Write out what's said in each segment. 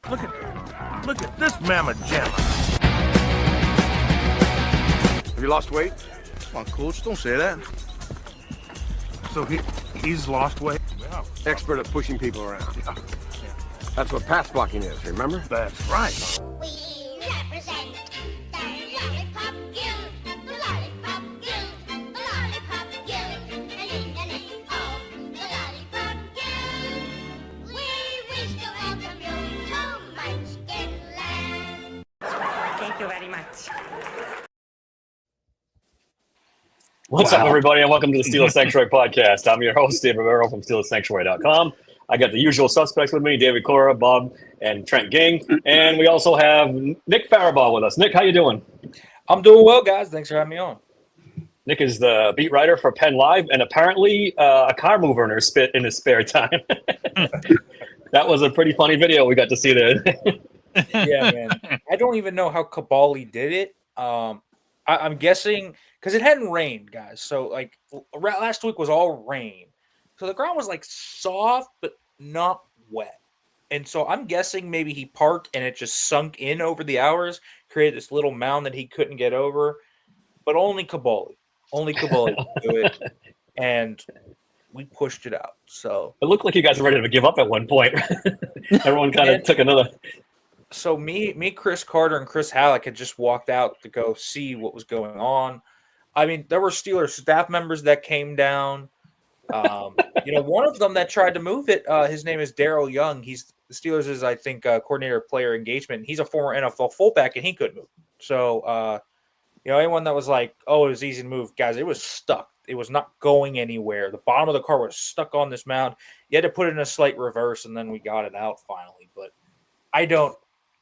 Look at this mamma jamma. Have you lost weight? Come on, Coach, don't say that. So he's lost weight? Yeah. Expert at pushing people around. Yeah. That's what pass blocking is, remember? That's right. We represent the Lollipop Guild, the Lollipop Guild, the Lollipop Guild, oh, the Lollipop Guild. We wish to welcome you to Munchkin Land. Thank you very much. What's up, everybody, and welcome to the Steelers Sanctuary podcast. I'm your host, Dave Rivero from SteelersSanctuary.com. I got the usual suspects with me, David Cora, Bob, and Trent Ging. And we also have Nick Farabaugh with us. Nick, how you doing? I'm doing well, guys. Thanks for having me on. Nick is the beat writer for Penn Live and apparently a car mover in his spare time. That was a pretty funny video we got to see there. Yeah, man. I don't even know how Kabali did it. I'm guessing because it hadn't rained, guys. So, like, last week was all rain. So the ground was, like, soft but not wet. And so I'm guessing maybe he parked and it just sunk in over the hours, created this little mound that he couldn't get over. But only Kabali could do it. And we pushed it out. So it looked like you guys were ready to give up at one point. Everyone kind of took another. So me, Chris Carter, and Chris Halleck had just walked out to go see what was going on. I mean, there were Steelers staff members that came down. One of them that tried to move it, his name is Daryl Young. He's the Steelers' I think, coordinator of player engagement. He's a former NFL fullback, and he couldn't move. So, anyone that was like, oh, it was easy to move, guys, it was stuck. It was not going anywhere. The bottom of the car was stuck on this mound. You had to put it in a slight reverse, and then we got it out finally. But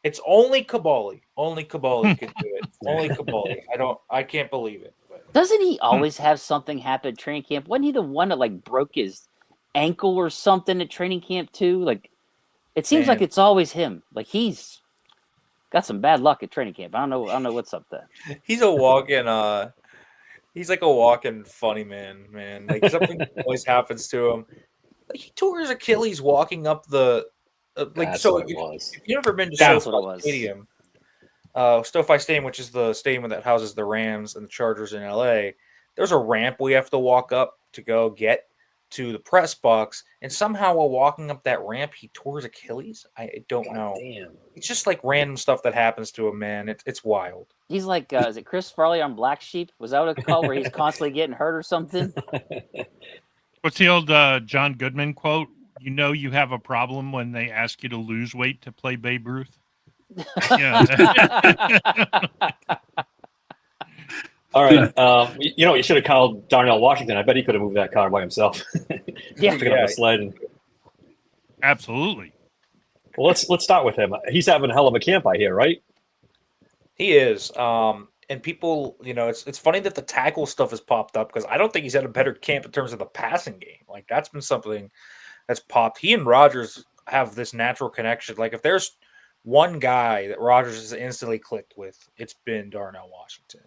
it's only Kabali. Only Kabali could do it. Only Kabali. I can't believe it. But. Doesn't he always have something happen at training camp? Wasn't he the one that like broke his ankle or something at training camp too? Like, it seems like it's always him. Like he's got some bad luck at training camp. I don't know what's up there. He's a walk-in. He's like a walk-in funny man. Like something always happens to him. Like he tore his Achilles walking up the. If you've ever been to SoFi Stadium, SoFi Stadium, which is the stadium that houses the Rams and the Chargers in LA, there's a ramp we have to walk up to go get to the press box, and somehow while walking up that ramp, he tore his Achilles. I don't know. Damn. It's just like random stuff that happens to him, man. It's wild. He's like, is it Chris Farley on Black Sheep? Was that what it's called, where he's constantly getting hurt or something? What's the old John Goodman quote? You know you have a problem when they ask you to lose weight to play Babe Ruth. Yeah. All right. You should have called Darnell Washington. I bet he could have moved that car by himself. Picking up a sled. Absolutely. Well, let's start with him. He's having a hell of a camp, I hear, right? He is. And people, it's funny that the tackle stuff has popped up because I don't think he's had a better camp in terms of the passing game. Like that's been something that's popped. He and Rodgers have this natural connection. Like if there's one guy that Rodgers has instantly clicked with, it's been Darnell Washington.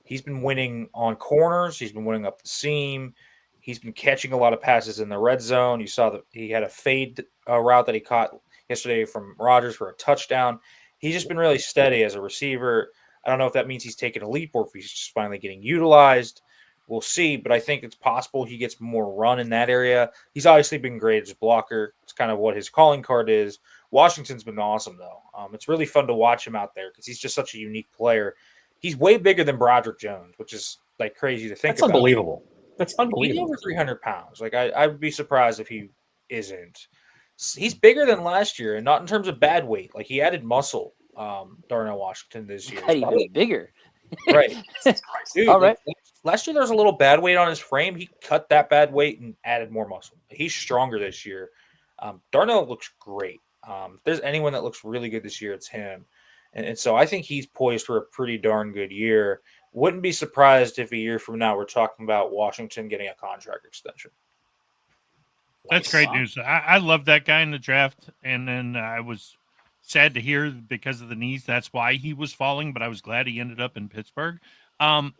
He's been winning on corners. He's been winning up the seam. He's been catching a lot of passes in the red zone. You saw that he had a fade route that he caught yesterday from Rodgers for a touchdown. He's just been really steady as a receiver. I don't know if that means he's taking a leap or if he's just finally getting utilized. We'll see, but I think it's possible he gets more run in that area. He's obviously been great as a blocker. It's kind of what his calling card is. Washington's been awesome, though. It's really fun to watch him out there because he's just such a unique player. He's way bigger than Broderick Jones, which is like crazy to think about. Unbelievable. That's unbelievable. He's over 300 pounds. Like I would be surprised if he isn't. He's bigger than last year, and not in terms of bad weight. Like he added muscle, Darnell Washington this year. He's probably bigger. Right. Dude, all right. Last year there was a little bad weight on his frame. He cut that bad weight and added more muscle. He's stronger this year. Darnell looks great. If there's anyone that looks really good this year, it's him. And so I think he's poised for a pretty darn good year. Wouldn't be surprised if a year from now we're talking about Washington getting a contract extension. That's great news. I love that guy in the draft. And then I was sad to hear because of the knees. That's why he was falling, but I was glad he ended up in Pittsburgh. Are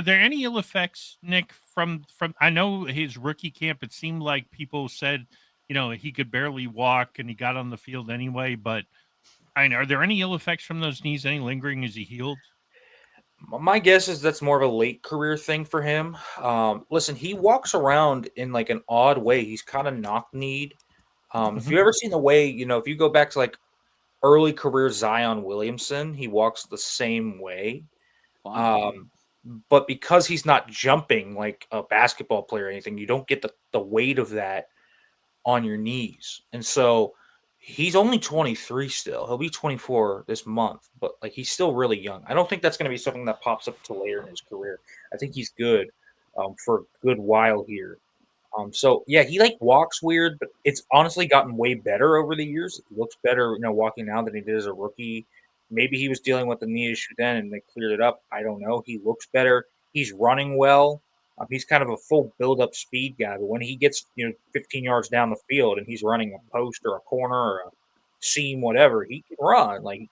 there any ill effects, Nick, from I know his rookie camp? It seemed like people said, he could barely walk and he got on the field anyway. But are there any ill effects from those knees? Any lingering? Is he healed? My guess is that's more of a late career thing for him. Listen, he walks around in like an odd way. He's kind of knock-kneed. If you ever seen the way, if you go back to like early career Zion Williamson, he walks the same way. Wow. But because he's not jumping like a basketball player or anything, you don't get the weight of that on your knees. And so he's only 23 still. He'll be 24 this month, but like he's still really young. I don't think that's going to be something that pops up till later in his career. I think he's good for a good while here. So yeah, he like walks weird, but it's honestly gotten way better over the years. He looks better, walking now than he did as a rookie. Maybe he was dealing with the knee issue then and they cleared it up. I don't know. He looks better. He's running well. He's kind of a full build-up speed guy, but when he gets 15 yards down the field and he's running a post or a corner or a seam, whatever, he can run. Like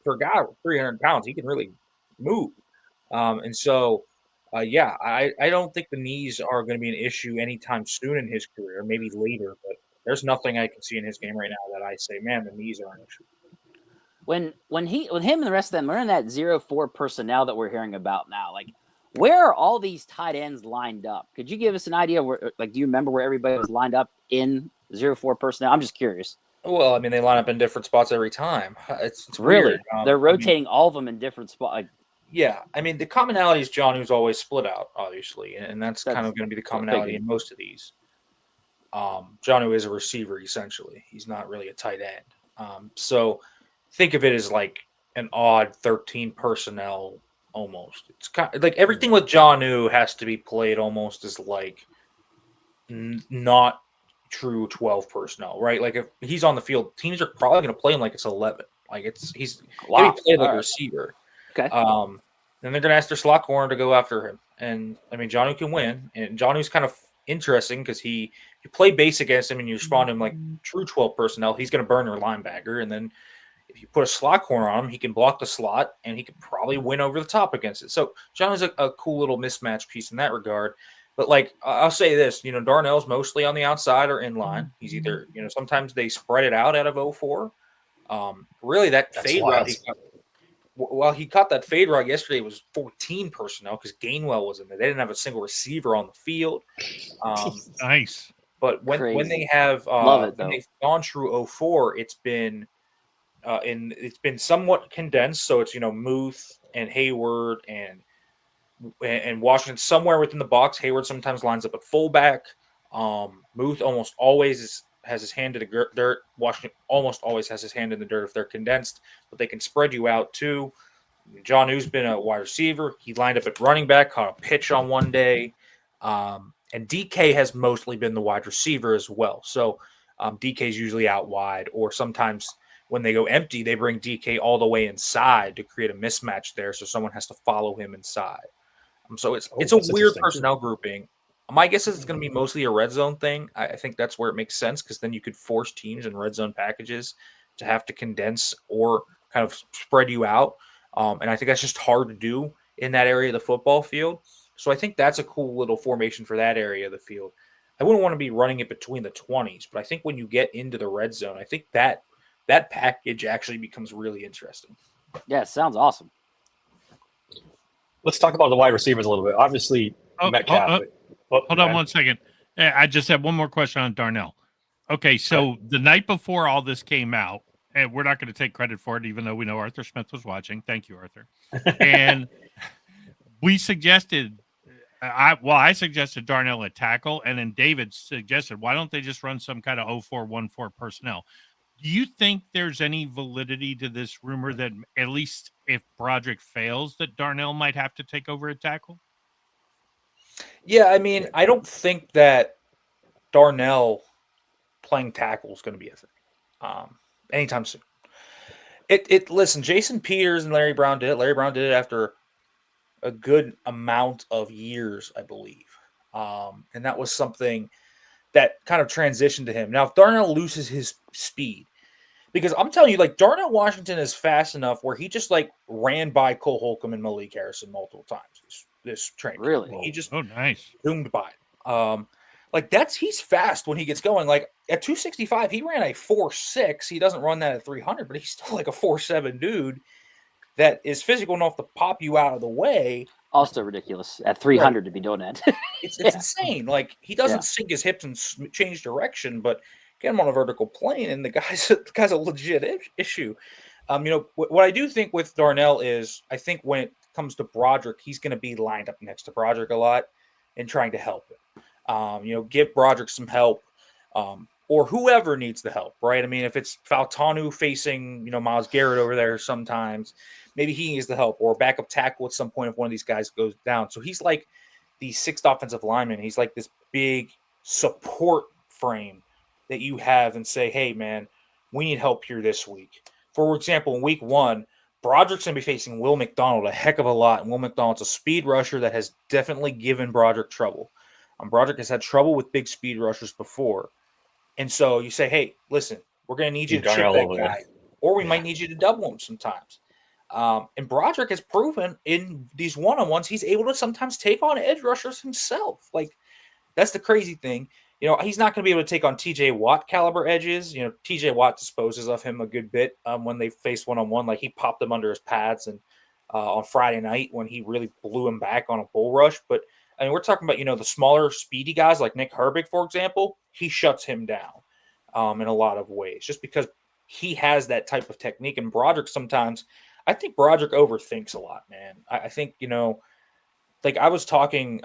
for a guy with 300 pounds, he can really move. And so yeah, I don't think the knees are going to be an issue anytime soon in his career, maybe later, but there's nothing I can see in his game right now that I say, man, the knees are an issue. When him and the rest of them are in that 0-4 personnel that we're hearing about now, like where are all these tight ends lined up? Could you give us an idea where, like, do you remember where everybody was lined up in 0-4 personnel? I'm just curious. Well, I mean, they line up in different spots every time. It's Really, weird. they're rotating all of them in different spots. Like, Yeah, I mean the commonality is John, who's always split out, obviously, and that's kind of going to be the commonality in most of these. John, who is a receiver essentially, he's not really a tight end. So think of it as like an odd 13 personnel almost. It's kind of like everything with John, who has to be played almost as like not true 12 personnel, right? Like if he's on the field, teams are probably going to play him like it's 11. Like he's going to be played like a receiver. Okay. Then they're going to ask their slot corner to go after him. And, I mean, Johnny can win. And Johnny's kind of interesting because you play base against him and you respond to him like true 12 personnel, he's going to burn your linebacker. And then if you put a slot corner on him, he can block the slot and he can probably win over the top against it. So Johnny's a cool little mismatch piece in that regard. But, like, I'll say this, Darnell's mostly on the outside or in line. He's either, sometimes they spread it out of 0-4. Really, that's fade route he caught that fade route yesterday, it was 14 personnel because Gainwell was in there. They didn't have a single receiver on the field. Nice. But when they have when they've gone through 0-4, it's been somewhat condensed. So it's Muth and Hayward and Washington somewhere within the box. Hayward sometimes lines up at fullback. Muth almost always has his hand in the dirt. Washington almost always has his hand in the dirt if they're condensed, but they can spread you out too. John New's been a wide receiver. He lined up at running back, caught a pitch on one day. And DK has mostly been the wide receiver as well. So DK's usually out wide, or sometimes when they go empty, they bring DK all the way inside to create a mismatch there. So someone has to follow him inside. So it's a weird personnel grouping. My guess is it's going to be mostly a red zone thing. I think that's where it makes sense because then you could force teams in red zone packages to have to condense or kind of spread you out. And I think that's just hard to do in that area of the football field. So I think that's a cool little formation for that area of the field. I wouldn't want to be running it between the 20s, but I think when you get into the red zone, I think that package actually becomes really interesting. Yeah, sounds awesome. Let's talk about the wide receivers a little bit. Obviously, Metcalf. Hold on 1 second. I just have one more question on Darnell. Okay, so the night before all this came out, and we're not going to take credit for it, even though we know Arthur Smith was watching. Thank you, Arthur. And we suggested, I suggested Darnell at tackle, and then David suggested, why don't they just run some kind of 0-4-1-4 personnel? Do you think there's any validity to this rumor that at least if Broderick fails, that Darnell might have to take over at tackle? Yeah, I mean, I don't think that Darnell playing tackle is going to be a thing anytime soon. Listen, Jason Peters and Larry Brown did it. Larry Brown did it after a good amount of years, I believe. And that was something that kind of transitioned to him. Now, if Darnell loses his speed, because I'm telling you, like, Darnell Washington is fast enough where he just, like, ran by Cole Holcomb and Malik Harrison multiple times this training. Really? He just nice. zoomed by. Like he's fast when he gets going. Like at 265, he ran a 4.6. He doesn't run that at 300, but he's still like a 4.7 dude that is physical enough to pop you out of the way. Also ridiculous at 300 to be doing that. It's insane. Like he doesn't sink his hips and change direction, but get him on a vertical plane, and the guy's a legit issue. What I do think with Darnell is I think when it comes to Broderick, he's going to be lined up next to Broderick a lot and trying to help him. Give Broderick some help, or whoever needs the help, right? I mean, if it's Faltanu facing, Myles Garrett over there sometimes, maybe he needs the help, or backup tackle at some point if one of these guys goes down. So he's like the sixth offensive lineman. He's like this big support frame that you have and say, hey, man, we need help here this week. For example, in week 1, Broderick's going to be facing Will McDonald a heck of a lot, and Will McDonald's a speed rusher that has definitely given Broderick trouble. Broderick has had trouble with big speed rushers before. And so you say, hey, listen, we're going to need you to chip that guy, or we might need you to double him sometimes. And Broderick has proven in these one-on-ones he's able to sometimes take on edge rushers himself. Like, that's the crazy thing. He's not going to be able to take on TJ Watt caliber edges. TJ Watt disposes of him a good bit when they face one-on-one. Like, he popped him under his pads and on Friday night when he really blew him back on a bull rush. But I mean, we're talking about, the smaller, speedy guys like Nick Herbig, for example. He shuts him down in a lot of ways just because he has that type of technique. And Broderick sometimes, I think Broderick overthinks a lot, man. I think, like I was talking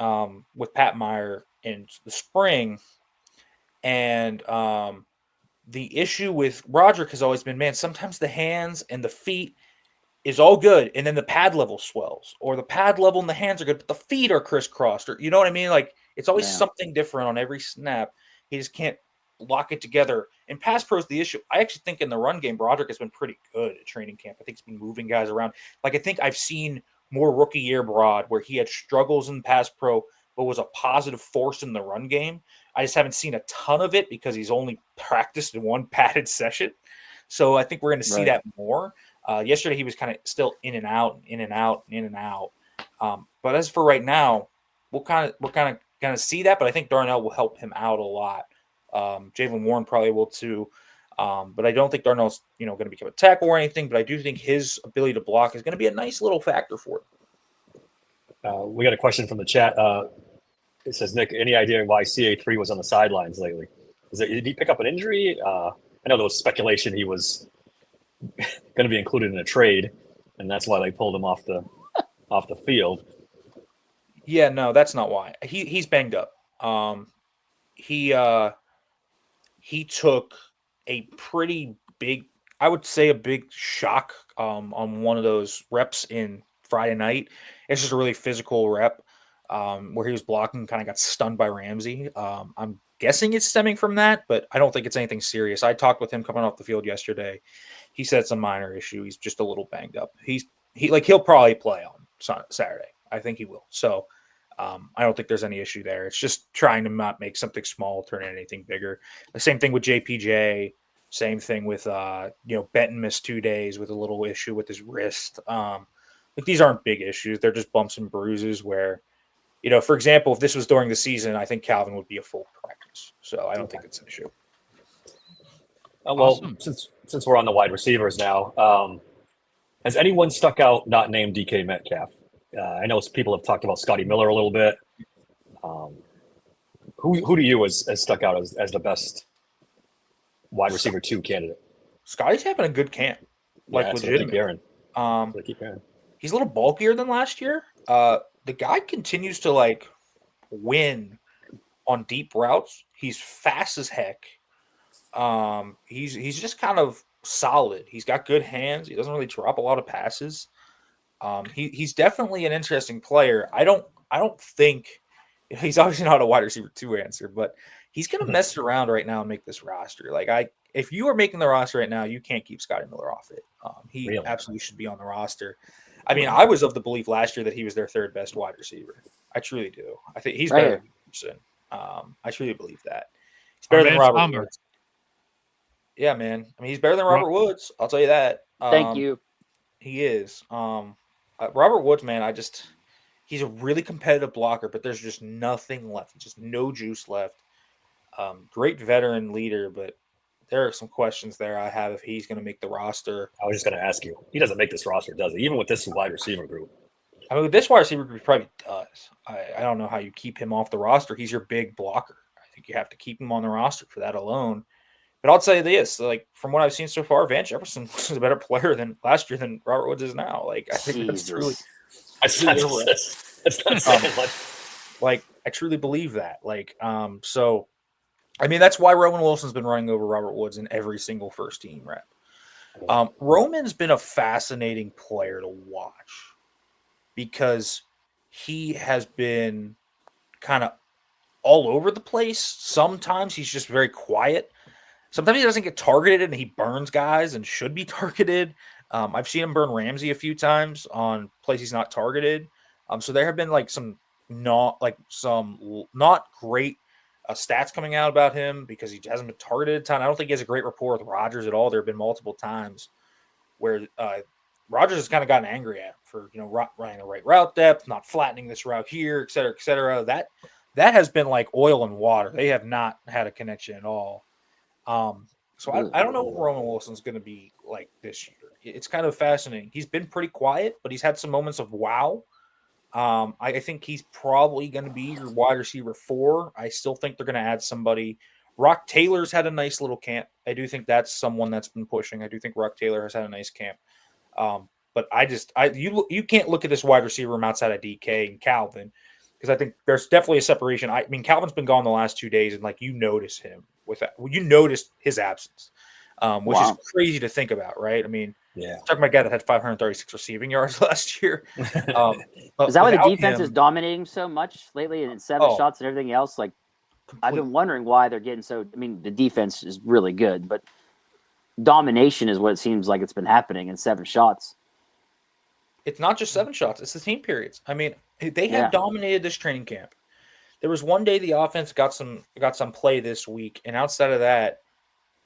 with Pat Meyer in the spring, and the issue with Broderick has always been, man, sometimes the hands and the feet is all good, and then the pad level swells, or the pad level and the hands are good, but the feet are crisscrossed, or you know what I mean? Like, it's always something different on every snap. He just can't lock it together. And pass pro is the issue. I actually think in the run game, Broderick has been pretty good at training camp. I think he's been moving guys around. Like, I think I've seen more rookie year Brod where he had struggles in pass pro, but was a positive force in the run game. I just haven't seen a ton of it because he's only practiced in one padded session. So I think we're going to see that more. Yesterday, he was kind of still in and out. But as for right now, we're kind of see that. But I think Darnell will help him out a lot. Jalen Warren probably will too. But I don't think Darnell's going to become a tackle or anything. But I do think his ability to block is going to be a nice little factor for him. We got a question from the chat. It says, Nick, any idea why CA3 was on the sidelines lately? Did he pick up an injury? I know there was speculation he was going to be included in a trade, and that's why they pulled him off the field. Yeah, no, that's not why. He's banged up. He took a pretty big, I would say a big shock on one of those reps in Friday night. It's just a really physical rep where he was blocking, kind of got stunned by Ramsey. I'm guessing it's stemming from that, but I don't think it's anything serious. I talked with him coming off the field yesterday. He said it's a minor issue. He's just a little banged up. He'll probably play on Saturday. I think he will. So I don't think there's any issue there. It's just trying to not make something small turn into anything bigger. The same thing with JPJ. Same thing with Benton missed 2 days with a little issue with his wrist. These aren't big issues. They're just bumps and bruises where, for example, if this was during the season, I think Calvin would be a full practice. So I don't think it's an issue. Well, since we're on the wide receivers now, has anyone stuck out not named DK Metcalf? I know people have talked about Scotty Miller a little bit. Who do you has stuck out as the best wide receiver 2 candidate? Scotty's having a good camp. Legitimate. He's a little bulkier than last year. The guy continues to win on deep routes. He's fast as heck. He's just kind of solid. He's got good hands. He doesn't really drop a lot of passes. He's definitely an interesting player. I don't think he's obviously not a wide receiver 2 answer, but he's going to mess around right now and make this roster. If you are making the roster right now, you can't keep Scotty Miller off it. He really absolutely should be on the roster. I mean, I was of the belief last year that he was their 3rd best wide receiver. I truly do. I think he's better than Gibson. I truly believe that. He's better than Robert Woods. Yeah, man. I mean, he's better than Robert Woods. I'll tell you that. Thank you. He is. Robert Woods, man, he's a really competitive blocker, but there's just nothing left. Just no juice left. Great veteran leader, but there are some questions there I have if he's going to make the roster. I was just going to ask you. He doesn't make this roster, does he? Even with this wide receiver group. I mean, this wide receiver group probably does. I don't know how you keep him off the roster. He's your big blocker. I think you have to keep him on the roster for that alone. But I'll tell you this: like from what I've seen so far, Van Jefferson was a better player than last year than Robert Woods is now. Like I think that's truly. That's not saying much. Like I truly believe that. Like so, I mean that's why Roman Wilson's been running over Robert Woods in every single first team rep. Roman's been a fascinating player to watch because he has been kind of all over the place. Sometimes he's just very quiet. Sometimes he doesn't get targeted and he burns guys and should be targeted. I've seen him burn Ramsey a few times on plays he's not targeted. So there have been like some not great stats coming out about him because he hasn't been targeted a ton. I don't think he has a great rapport with Rodgers at all. There have been multiple times where Rodgers has kind of gotten angry at him for running the right route depth, not flattening this route here, et cetera, et cetera. That has been like oil and water. They have not had a connection at all. So I don't know what Roman Wilson's going to be like this year. It's kind of fascinating. He's been pretty quiet, but he's had some moments of wow. I think he's probably going to be your wide receiver 4. I still think they're going to add somebody. Rock Taylor's had a nice little camp. I do think that's someone that's been pushing. I do think Rock Taylor has had a nice camp. But you can't look at this wide receiver room outside of DK and Calvin because I think there's definitely a separation. I mean, Calvin's been gone the last 2 days, and like you notice him with that. You noticed his absence, which is crazy to think about, right? I mean, talking about a guy that had 536 receiving yards last year. Is that why the defense is dominating so much lately in 7 shots and everything else? Like, I've been wondering why they're getting so. I mean, the defense is really good, but domination is what it seems like it's been happening in 7 shots. It's not just 7 shots; it's the team periods. I mean, they have dominated this training camp. There was one day the offense got some play this week, and outside of that,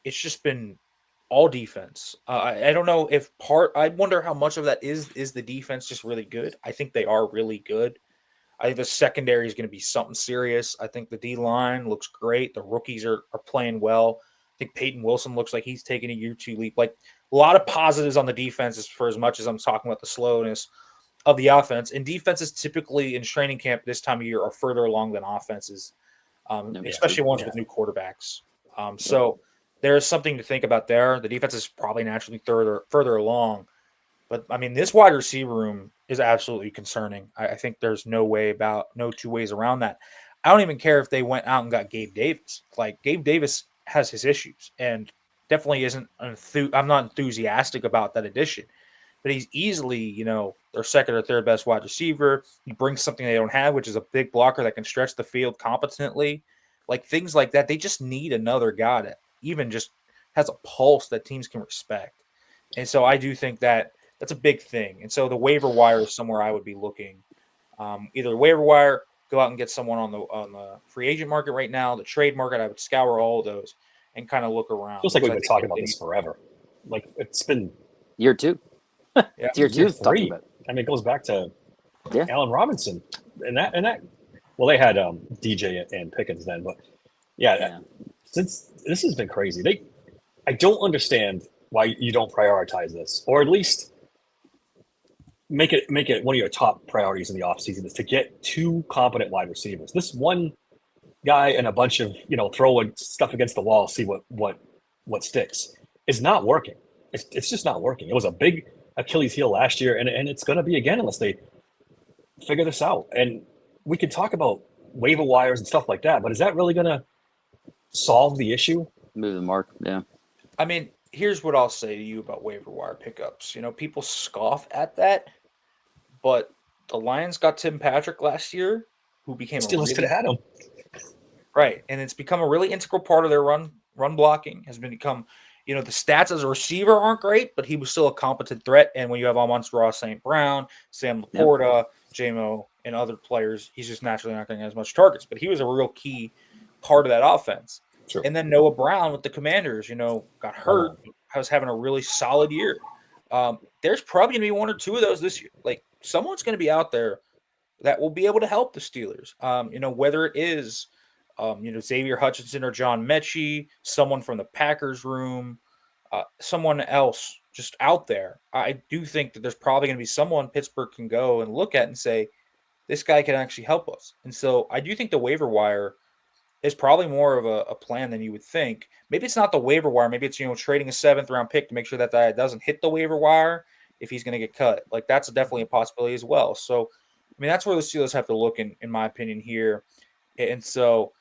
it's just been all defense. I don't know if I wonder how much of that is the defense just really good. I think they are really good. I think the secondary is going to be something serious. I think the D-line looks great. The rookies are playing well. I think Peyton Wilson looks like he's taking a year 2 leap. Like a lot of positives on the defense for as much as I'm talking about the slowness of the offense. And defenses typically in training camp this time of year are further along than offenses, especially ones with new quarterbacks. So there is something to think about there. The defense is probably naturally further along. But, I mean, this wide receiver room is absolutely concerning. I think there's no two ways around that. I don't even care if they went out and got Gabe Davis. Like, Gabe Davis has his issues and definitely isn't I'm not enthusiastic about that addition. But he's easily, their second or third best wide receiver. He brings something they don't have, which is a big blocker that can stretch the field competently. Like, things like that. They just need another guy that even just has a pulse that teams can respect. And so I do think that that's a big thing. And so the waiver wire is somewhere I would be looking. Either waiver wire, go out and get someone on the free agent market right now, the trade market. I would scour all of those and kind of look around. Feels like we've been talking about this forever. Like it's been year 2. It's year 2 talking about. I mean, it goes back to Allen Robinson and that. Well, they had DJ and Pickens then, but since this has been crazy. I don't understand why you don't prioritize this, or at least make it one of your top priorities in the offseason is to get 2 competent wide receivers. This one guy and a bunch of throwing stuff against the wall, see what sticks, is not working. It's just not working. It was a big Achilles heel last year, and it's going to be again unless they figure this out. And we could talk about waiver wires and stuff like that, but is that really going to solve the issue? Move the mark, yeah. I mean, here's what I'll say to you about waiver wire pickups. People scoff at that, but the Lions got Tim Patrick last year, who became Steelers could have had him. Right, and it's become a really integral part of their run blocking. Has become, the stats as a receiver aren't great, but he was still a competent threat. And when you have Amon-Ra St. Brown, Sam Laporta, JMO, and other players, he's just naturally not going to get as much targets. But he was a real key part of that offense. Sure. And then Noah Brown with the Commanders, got hurt. Was having a really solid year. There's probably going to be 1 or 2 of those this year. Like, someone's going to be out there that will be able to help the Steelers. Whether it is Xavier Hutchinson or John Mechie, someone from the Packers room, someone else just out there. I do think that there's probably going to be someone Pittsburgh can go and look at and say, this guy can actually help us. And so I do think the waiver wire is probably more of a plan than you would think. Maybe it's not the waiver wire. Maybe it's, trading a 7th-round pick to make sure that guy doesn't hit the waiver wire if he's going to get cut. Like, that's definitely a possibility as well. So, that's where the Steelers have to look, in my opinion, here. And so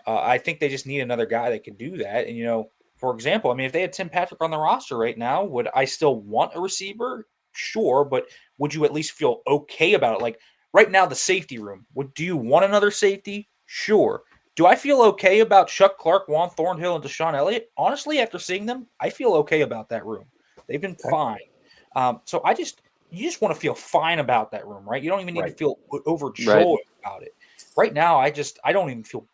I think they just need another guy that can do that. And, for example, if they had Tim Patrick on the roster right now, would I still want a receiver? Sure, but would you at least feel okay about it? Like, right now, the safety room. Do you want another safety? Sure. Do I feel okay about Chuck Clark, Juan Thornhill, and Deshaun Elliott? Honestly, after seeing them, I feel okay about that room. They've been fine. So you just want to feel fine about that room, right? You don't even need to feel overjoyed about it. Right now, I don't even feel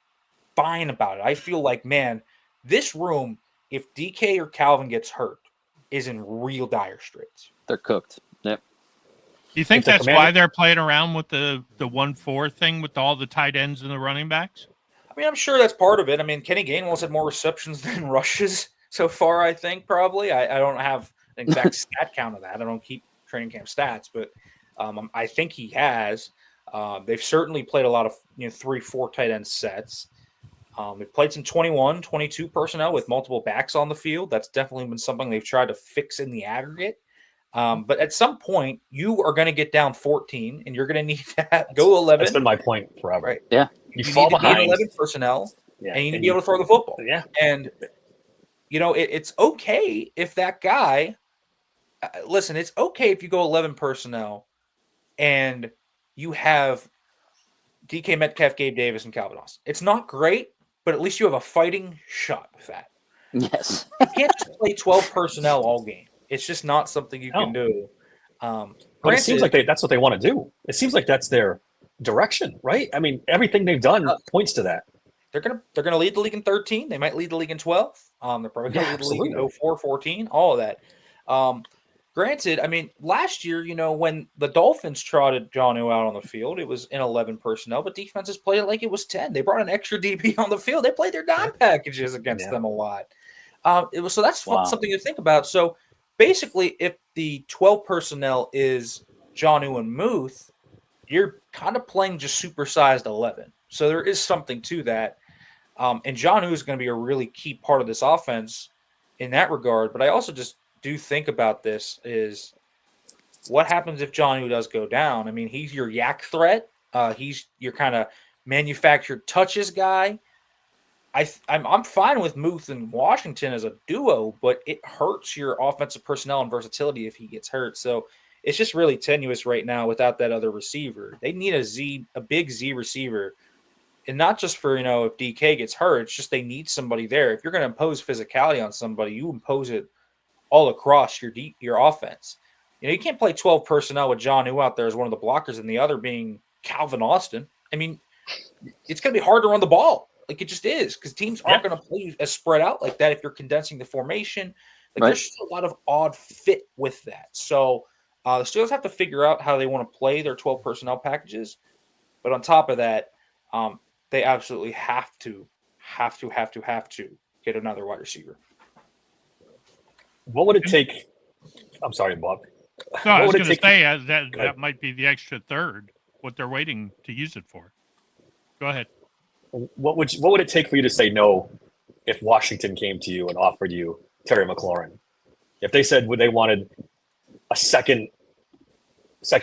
fine about it. I feel like, man, this room, if DK or Calvin gets hurt, is in real dire straits. They're cooked. Yep. You think that's why they're playing around with the 1-4 thing with all the tight ends and the running backs? I'm sure that's part of it. Kenny Gainwell's had more receptions than rushes so far, I think, probably. I don't have an exact stat count of that. I don't keep training camp stats, but I think he has. They've certainly played a lot of 3-4 tight end sets. They've played some 21, 22 personnel with multiple backs on the field. That's definitely been something they've tried to fix in the aggregate. But at some point, you are going to get down 14, and you're going to need to go 11. That's been my point forever. Right? Yeah. You fall behind 11 personnel, and you need to be able to throw the football. Yeah. And, it's okay if that guy listen, it's okay if you go 11 personnel and you have DK Metcalf, Gabe Davis, and Calvin Austin. It's not great, but at least you have a fighting shot with that. Yes. You can't just play 12 personnel all game. It's just not something you can do. But it seems like that's what they want to do. It seems like that's their direction, right? Everything they've done points to that. They're gonna lead the league in 13. They might lead the league in 12. They're probably gonna lead the league in 04, 14, all of that. Granted, last year, when the Dolphins trotted Jonnu out on the field, it was in 11 personnel, but defenses played it like it was 10. They brought an extra DB on the field. They played their dime packages against them a lot. So that's something to think about. So basically, if the 12 personnel is Jonnu and Muth, you're kind of playing just supersized 11. So there is something to that. And Jonnu is going to be a really key part of this offense in that regard. But I also just do think about this is what happens if Jonnu does go down? He's your yak threat. He's your kind of manufactured touches guy. I'm fine with Muth and Washington as a duo, but it hurts your offensive personnel and versatility if he gets hurt. So it's just really tenuous right now without that other receiver. They need a big Z receiver. And not just for, if DK gets hurt, it's just they need somebody there. If you're going to impose physicality on somebody, you impose it all across your offense. You can't play 12 personnel with Jonnu out there as one of the blockers and the other being Calvin Austin. It's going to be hard to run the ball. Like, it just is, because teams aren't going to play as spread out like that if you're condensing the formation. There's just a lot of odd fit with that. So the Steelers have to figure out how they want to play their 12 personnel packages. But on top of that, they absolutely have to get another wide receiver. What would it take? I'm sorry, Bob. No, I was going to say that might be the extra third, what they're waiting to use it for. Go ahead. What would it take for you to say no if Washington came to you and offered you Terry McLaurin? If they said they wanted a second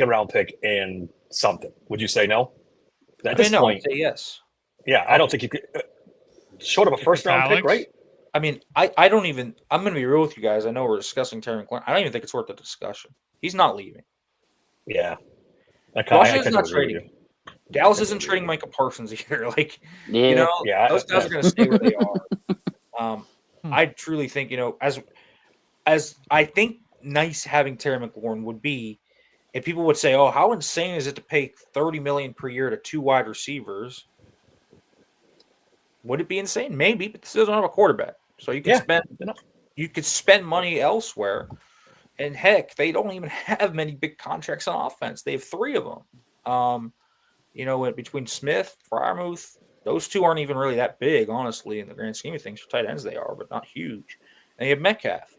round pick and something, would you say no? At this point, I'd say yes. Yeah, I don't think you could. Short of a first round pick, right? I don't even. I'm going to be real with you guys. I know we're discussing Terry McLaurin. I don't even think it's worth the discussion. He's not leaving. Yeah. Washington's not trading. Dallas isn't trading Micah Parsons either. Those guys are going to stay where they are. I truly think, as I think nice having Terry McLaurin would be, if people would say, "Oh, how insane is it to pay $30 million per year to 2 wide receivers?" Would it be insane? Maybe, but still don't have a quarterback, so you could spend money elsewhere. And heck, they don't even have many big contracts on offense. They have 3 of them. Between Smith, Freiermuth, Those two aren't even really that big, honestly, in the grand scheme of things. For tight ends, they are, but not huge. And you have Metcalf.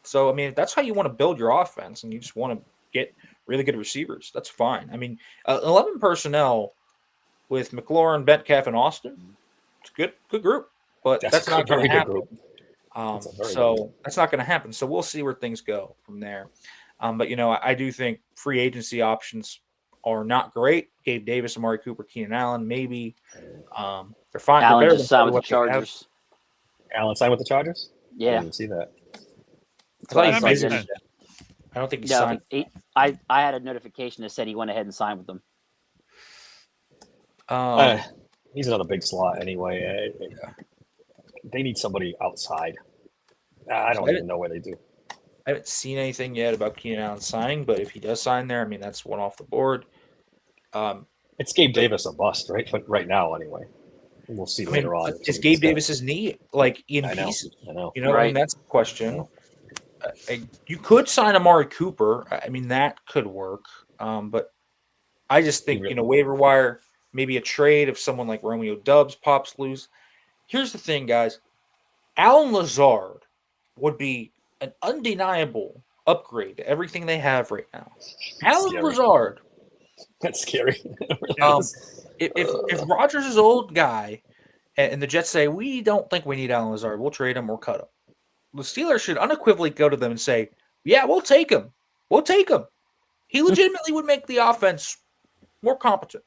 So, I mean, if that's how you want to build your offense and you just want to get really good receivers, that's fine. I mean, 11 personnel with McLaurin, Metcalf, and Austin, it's a good group, but that's not going to happen. That's not going to happen. So we'll see where things go from there. But, I do think free agency options are not great. Gabe Davis, Amari Cooper, Keenan Allen, maybe. They're fine. Allen they're just signed with the Chargers. Allen signed with the Chargers? Yeah. I didn't see that. I thought he That signed makes yesterday. sense. I don't think he No, signed. I had a notification that said he went ahead and signed with them. He's another big slot anyway. They need somebody outside. I don't even know where they do. I haven't seen anything yet about Keenan Allen signing, but if he does sign there, I mean, that's one off the board. It's Gabe Davis a bust, right? Right now, anyway. We'll see later on. Is Gabe Davis's knee in pieces? I know. I mean, that's the question. You could sign Amari Cooper. I mean, that could work. But I just think, waiver wire, maybe a trade if someone like Romeo Doubs pops loose. Here's the thing, guys. Alan Lazard would be an undeniable upgrade to everything they have right now. Alan Lazard. That's scary. If Rodgers is an old guy and the Jets say, we don't think we need Alan Lazard, we'll trade him or cut him. The Steelers should unequivocally go to them and say, yeah, we'll take him. We'll take him. He legitimately would make the offense more competent.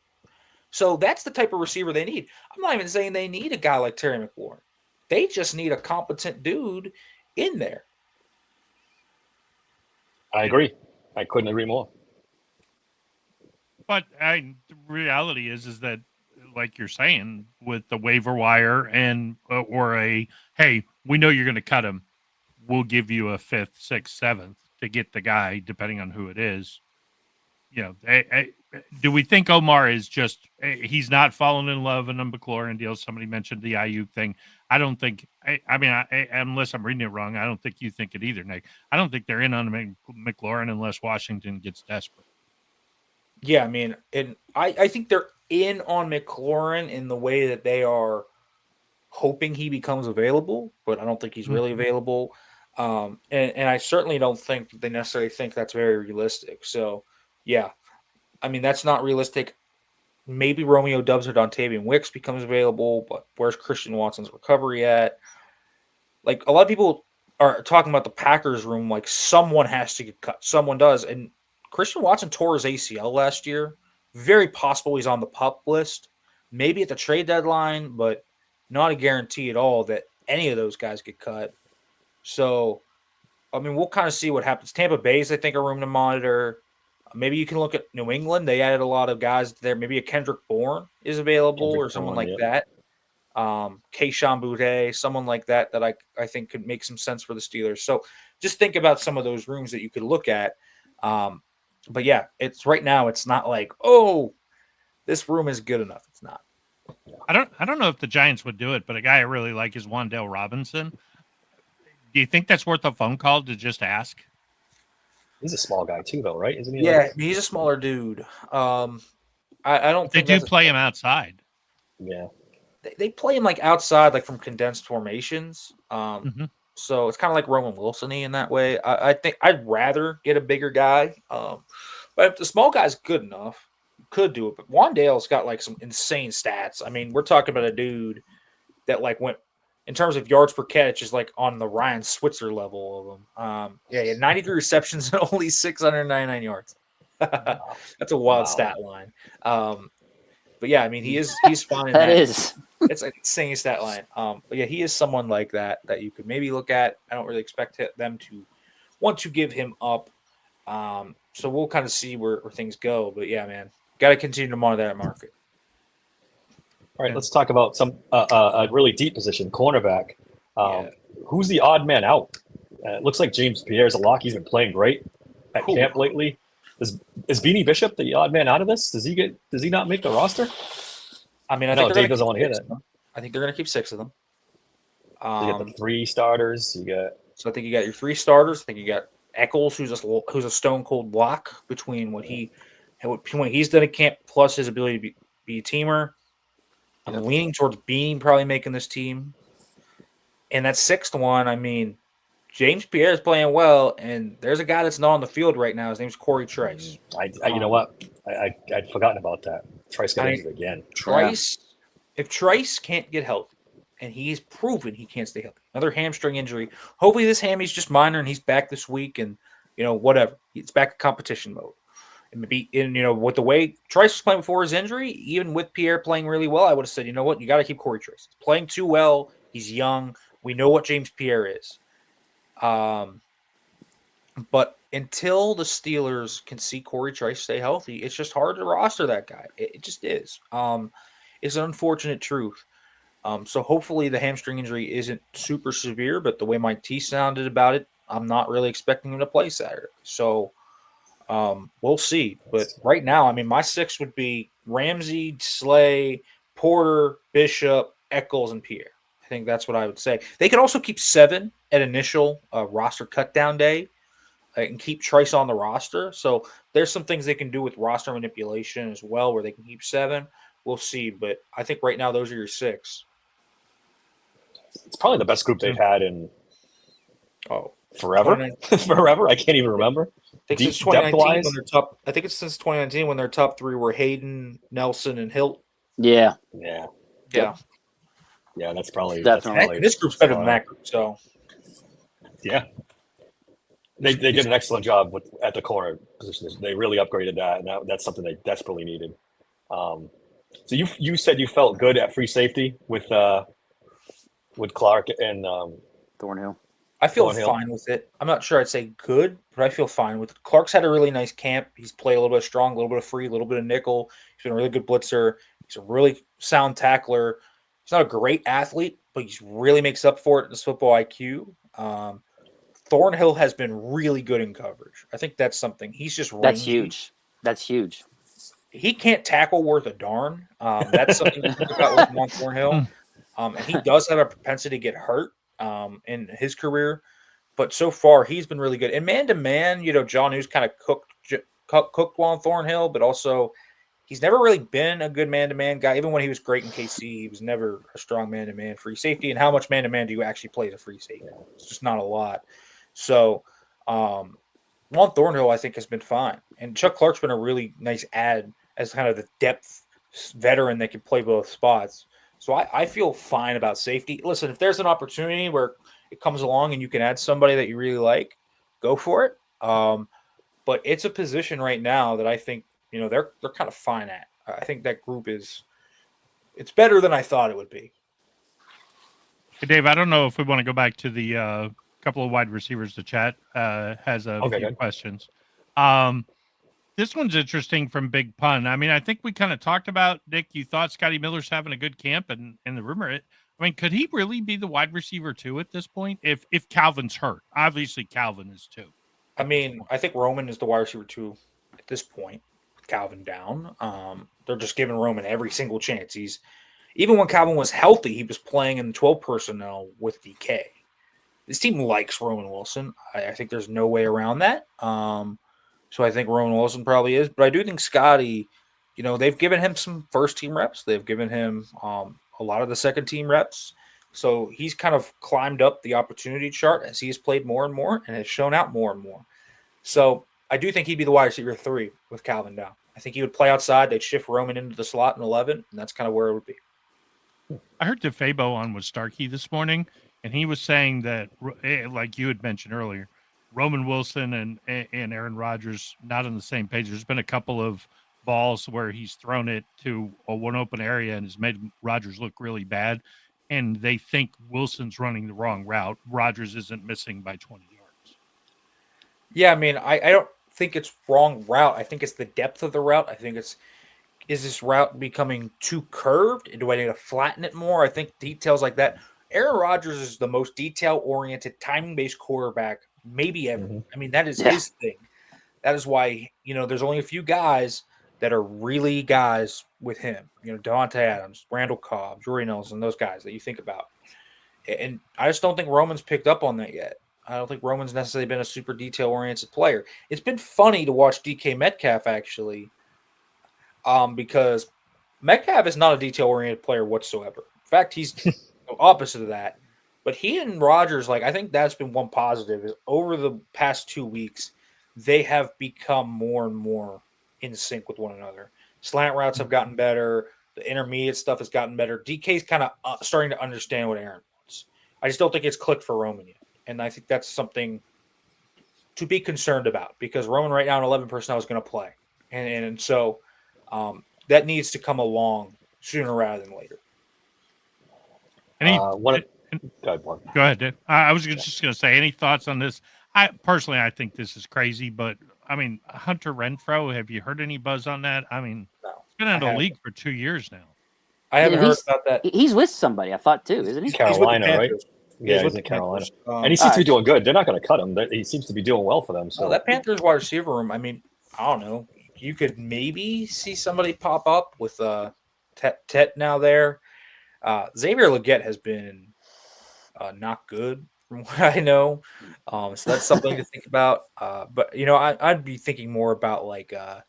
So that's the type of receiver they need. I'm not even saying they need a guy like Terry McLaurin. They just need a competent dude in there. I agree. I couldn't agree more. But the reality is that, like you're saying, with the waiver wire and hey, we know you're going to cut him. We'll give you a 5th, 6th, 7th to get the guy, depending on who it is. Do we think Omar is just he's not fallen in love in a McLaurin deal? Somebody mentioned the Ayuk thing. I don't think. Unless I'm reading it wrong, I don't think you think it either, Nick. I don't think they're in on McLaurin unless Washington gets desperate. Yeah, I mean, and I think they're in on McLaurin in the way that they are hoping he becomes available, but I don't think he's really available. And I certainly don't think that they necessarily think that's very realistic. So, yeah, I mean, that's not realistic. Maybe Romeo Doubs or Dontavian Wicks becomes available, but where's Christian Watson's recovery at? Like, a lot of people are talking about the Packers room, like someone has to get cut. Someone does. And Christian Watson tore his ACL last year. Very possible he's on the PUP list. Maybe at the trade deadline, but not a guarantee at all that any of those guys get cut. So, I mean, we'll kind of see what happens. Tampa Bay's, I think, a room to monitor. Maybe you can look at New England. They added a lot of guys there. Maybe a Kendrick Bourne is available or someone like that. Keyshawn Boutte, someone like that I think could make some sense for the Steelers. So just think about some of those rooms that you could look at. But yeah, it's right now. It's not like, oh, this room is good enough. It's not. I don't know if the Giants would do it, but a guy I really like is Wan'Dale Robinson. Do you think that's worth a phone call to just ask? He's a small guy too, though, right? Isn't he? Yeah, he's a smaller dude. I don't. They do play him outside. Yeah, they play him like outside, like from condensed formations. So it's kind of like Roman Wilson-y in that way. I think I'd rather get a bigger guy. But if the small guy's good enough, could do it. But Wan'Dale's got like some insane stats. I mean, we're talking about a dude that like went in terms of yards per catch is like on the Ryan Switzer level of him. He had 93 receptions and only 699 yards. That's a wild stat line. But yeah, I mean, he's fine. That is. It's an insane stat line. But yeah, he is someone like that you could maybe look at. I don't really expect them to want to give him up. So we'll kind of see where things go. But yeah, man, got to continue to monitor that market. All right, let's talk about some a really deep position, cornerback. Who's the odd man out? It looks like James Pierre's a lock. He's been playing great at camp lately. Is Beanie Bishop the odd man out of this? Does he not make the roster? I mean, I know think Dave doesn't want to hear that. I think they're going to keep 6 of them. You got the 3 starters. So I think you got your 3 starters. I think you got Eccles, who's a stone cold block between what he's done at camp plus his ability to be a teamer. I'm leaning towards Bean probably making this team. And that sixth one, I mean, James Pierre is playing well, and there's a guy that's not on the field right now. His name's Corey Trice. You know what? I'd forgotten about that. Trice got injured again. Trice, if Trice can't get healthy, and he's proven he can't stay healthy, another hamstring injury. Hopefully, this hammy's just minor, and he's back this week, and whatever. He's back to competition mode. And maybe with the way Trice was playing before his injury, even with Pierre playing really well, I would have said, you know what, you got to keep Corey Trice. He's playing too well. He's young. We know what James Pierre is. But until the Steelers can see Corey Trice stay healthy, it's just hard to roster that guy. It just is. It's an unfortunate truth. So hopefully the hamstring injury isn't super severe, but the way my T sounded about it, I'm not really expecting him to play Saturday. So we'll see. But right now, I mean, my six would be Ramsey, Slay, Porter, Bishop, Eccles, and Pierre. I think that's what I would say. They could also keep 7 at initial roster cutdown day and keep Trice on the roster. So there's some things they can do with roster manipulation as well where they can keep 7. We'll see. But I think right now those are your 6. It's probably the best group they've had in forever. 2019. Forever. I can't even remember. I think since 2019 when they're top. I think it's since 2019 when their top 3 were Hayden, Nelson, and Hilt. Yeah. Yeah. Yeah. Yeah, that's probably Definitely. This group's better than that group. So yeah, they did an excellent job at the corner position. They really upgraded that, and that's something they desperately needed. So you said you felt good at free safety with Clark and Thornhill. I feel fine with it. I'm not sure I'd say good, but I feel fine with it. Clark's had a really nice camp. He's played a little bit of strong, a little bit of free, a little bit of nickel. He's been a really good blitzer. He's a really sound tackler. He's not a great athlete, but he really makes up for it in his football IQ. Thornhill has been really good in coverage. I think that's something. He's just rangy. That's huge. He can't tackle worth a darn. That's something to think about with Juan Thornhill. And he does have a propensity to get hurt in his career. But so far, he's been really good. And man-to-man, John Hughes kind of cooked Juan Thornhill, but also – he's never really been a good man-to-man guy. Even when he was great in KC, he was never a strong man-to-man free safety. And how much man-to-man do you actually play as a free safety? It's just not a lot. So Juan Thornhill, I think, has been fine. And Chuck Clark's been a really nice add as kind of the depth veteran that can play both spots. So I feel fine about safety. Listen, if there's an opportunity where it comes along and you can add somebody that you really like, go for it. But it's a position right now that I think, they're kind of fine at. I think that group it's better than I thought it would be. Hey, Dave, I don't know if we want to go back to the couple of wide receivers. The chat has a few questions. This one's interesting from Big Pun. I mean, I think we kind of talked about, Nick, you thought Scotty Miller's having a good camp and the rumor. Could he really be the wide receiver 2 at this point? If Calvin's hurt, obviously Calvin is too. I mean, I think Roman is the wide receiver 2 at this point. Calvin down. They're just giving Roman every single chance. Even when Calvin was healthy, he was playing in the 12 personnel with DK. This team likes Roman Wilson. I think there's no way around that. So I think Roman Wilson probably is. But I do think Scotty, they've given him some first-team reps. They've given him a lot of the second-team reps. So he's kind of climbed up the opportunity chart as he's played more and more and has shown out more and more. So I do think he'd be the wide receiver 3 with Calvin down. I think he would play outside. They'd shift Roman into the slot in 11, and that's kind of where it would be. I heard DeFabo on with Starkey this morning, and he was saying that, like you had mentioned earlier, Roman Wilson and Aaron Rodgers not on the same page. There's been a couple of balls where he's thrown it to a one open area and has made Rodgers look really bad, and they think Wilson's running the wrong route. Rodgers isn't missing by 20 yards. Yeah, I mean, I don't think it's wrong route. I think it's the depth of the route. I think is this route becoming too curved? Do I need to flatten it more? I think details like that. Aaron Rodgers is the most detail-oriented, timing-based quarterback maybe ever. Mm-hmm. I mean, that is his thing. That is why, there's only a few guys that are really guys with him. Devontae Adams, Randall Cobb, Jordy Nelson, those guys that you think about. And I just don't think Roman's picked up on that yet. I don't think Roman's necessarily been a super detail-oriented player. It's been funny to watch DK Metcalf, actually, because Metcalf is not a detail-oriented player whatsoever. In fact, he's the opposite of that. But he and Rodgers, like I think that's been one positive is over the past 2 weeks, they have become more and more in sync with one another. Slant routes have gotten better. The intermediate stuff has gotten better. DK's kind of starting to understand what Aaron wants. I just don't think it's clicked for Roman yet, and I think that's something to be concerned about because Roman right now in 11 personnel is going to play, and so that needs to come along sooner rather than later. Any, Go ahead, Mark. Go ahead, Dave. I was just going to say, any thoughts on this? I think this is crazy, but I mean, Hunter Renfro, have you heard any buzz on that? I mean, No, he's been out of the league for 2 years now. I haven't heard about that. He's with somebody, I thought too, isn't he? Carolina, right? Yeah, he's with in the Carolina. Panthers. And he seems to be doing good. They're not going to cut him. He seems to be doing well for them. So that Panthers wide receiver room, I mean, I don't know. You could maybe see somebody pop up with Tet now there. Xavier Legette has been not good from what I know. So that's something to think about. But, I'd be thinking more about like, I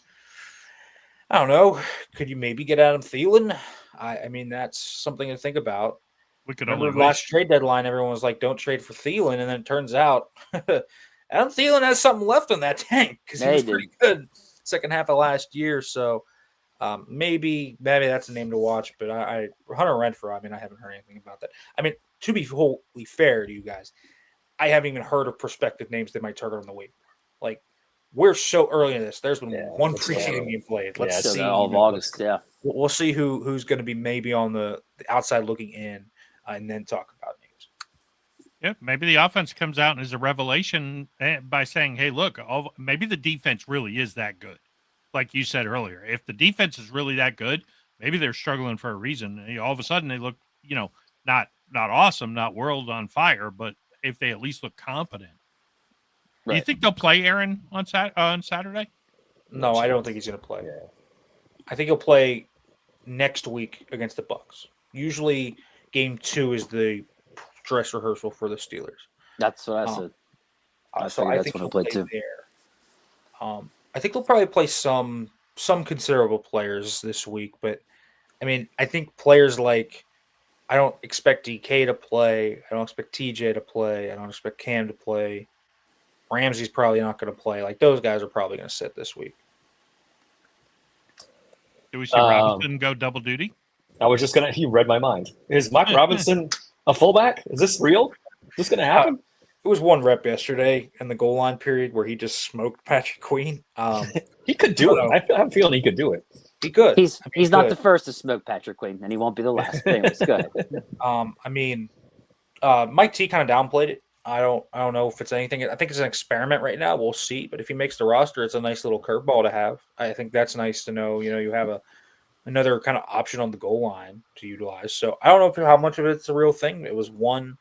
don't know, could you maybe get Adam Thielen? I mean, that's something to think about. We could Remember only last trade deadline, everyone was like, don't trade for Thielen. And then it turns out Adam Thielen has something left in that tank because he was pretty good second half of last year. So maybe that's a name to watch. But Hunter Renfro, I mean, I haven't heard anything about that. I mean, to be wholly fair to you guys, I haven't even heard of prospective names they might target on the waiver. Like, we're so early in this. There's been one preseason game played. Let's see. All of August, yeah. We'll see who's going to be maybe on the outside looking in, and then talk about names. Yeah, maybe the offense comes out and is a revelation by saying, hey, look, maybe the defense really is that good. Like you said earlier, if the defense is really that good, maybe they're struggling for a reason. All of a sudden they look, not awesome, not world on fire, but if they at least look competent. Right. Do you think they'll play Aaron on Saturday? No, I don't think he's going to play. I think he'll play next week against the Bucs. Usually game 2 is the dress rehearsal for the Steelers. That's what I said. I think he'll play too. There. I think they'll probably play some considerable players this week, but I mean, I think players like I don't expect DK to play. I don't expect TJ to play. I don't expect Cam to play. Ramsey's probably not going to play. Like those guys are probably going to sit this week. Do we see Robinson go double duty? I was just he read my mind. Is Mike Robinson a fullback? Is this real? Is this going to happen? It was one rep yesterday in the goal line period where he just smoked Patrick Queen. He could do it. I have a feeling he could do it. He could. He's not the first to smoke Patrick Queen, and he won't be the last. But anyways, go ahead. Mike T kind of downplayed it. I don't know if it's anything. I think it's an experiment right now. We'll see. But if he makes the roster, it's a nice little curveball to have. I think that's nice to know. You have another kind of option on the goal line to utilize. So I don't know how much of it's a real thing. It was one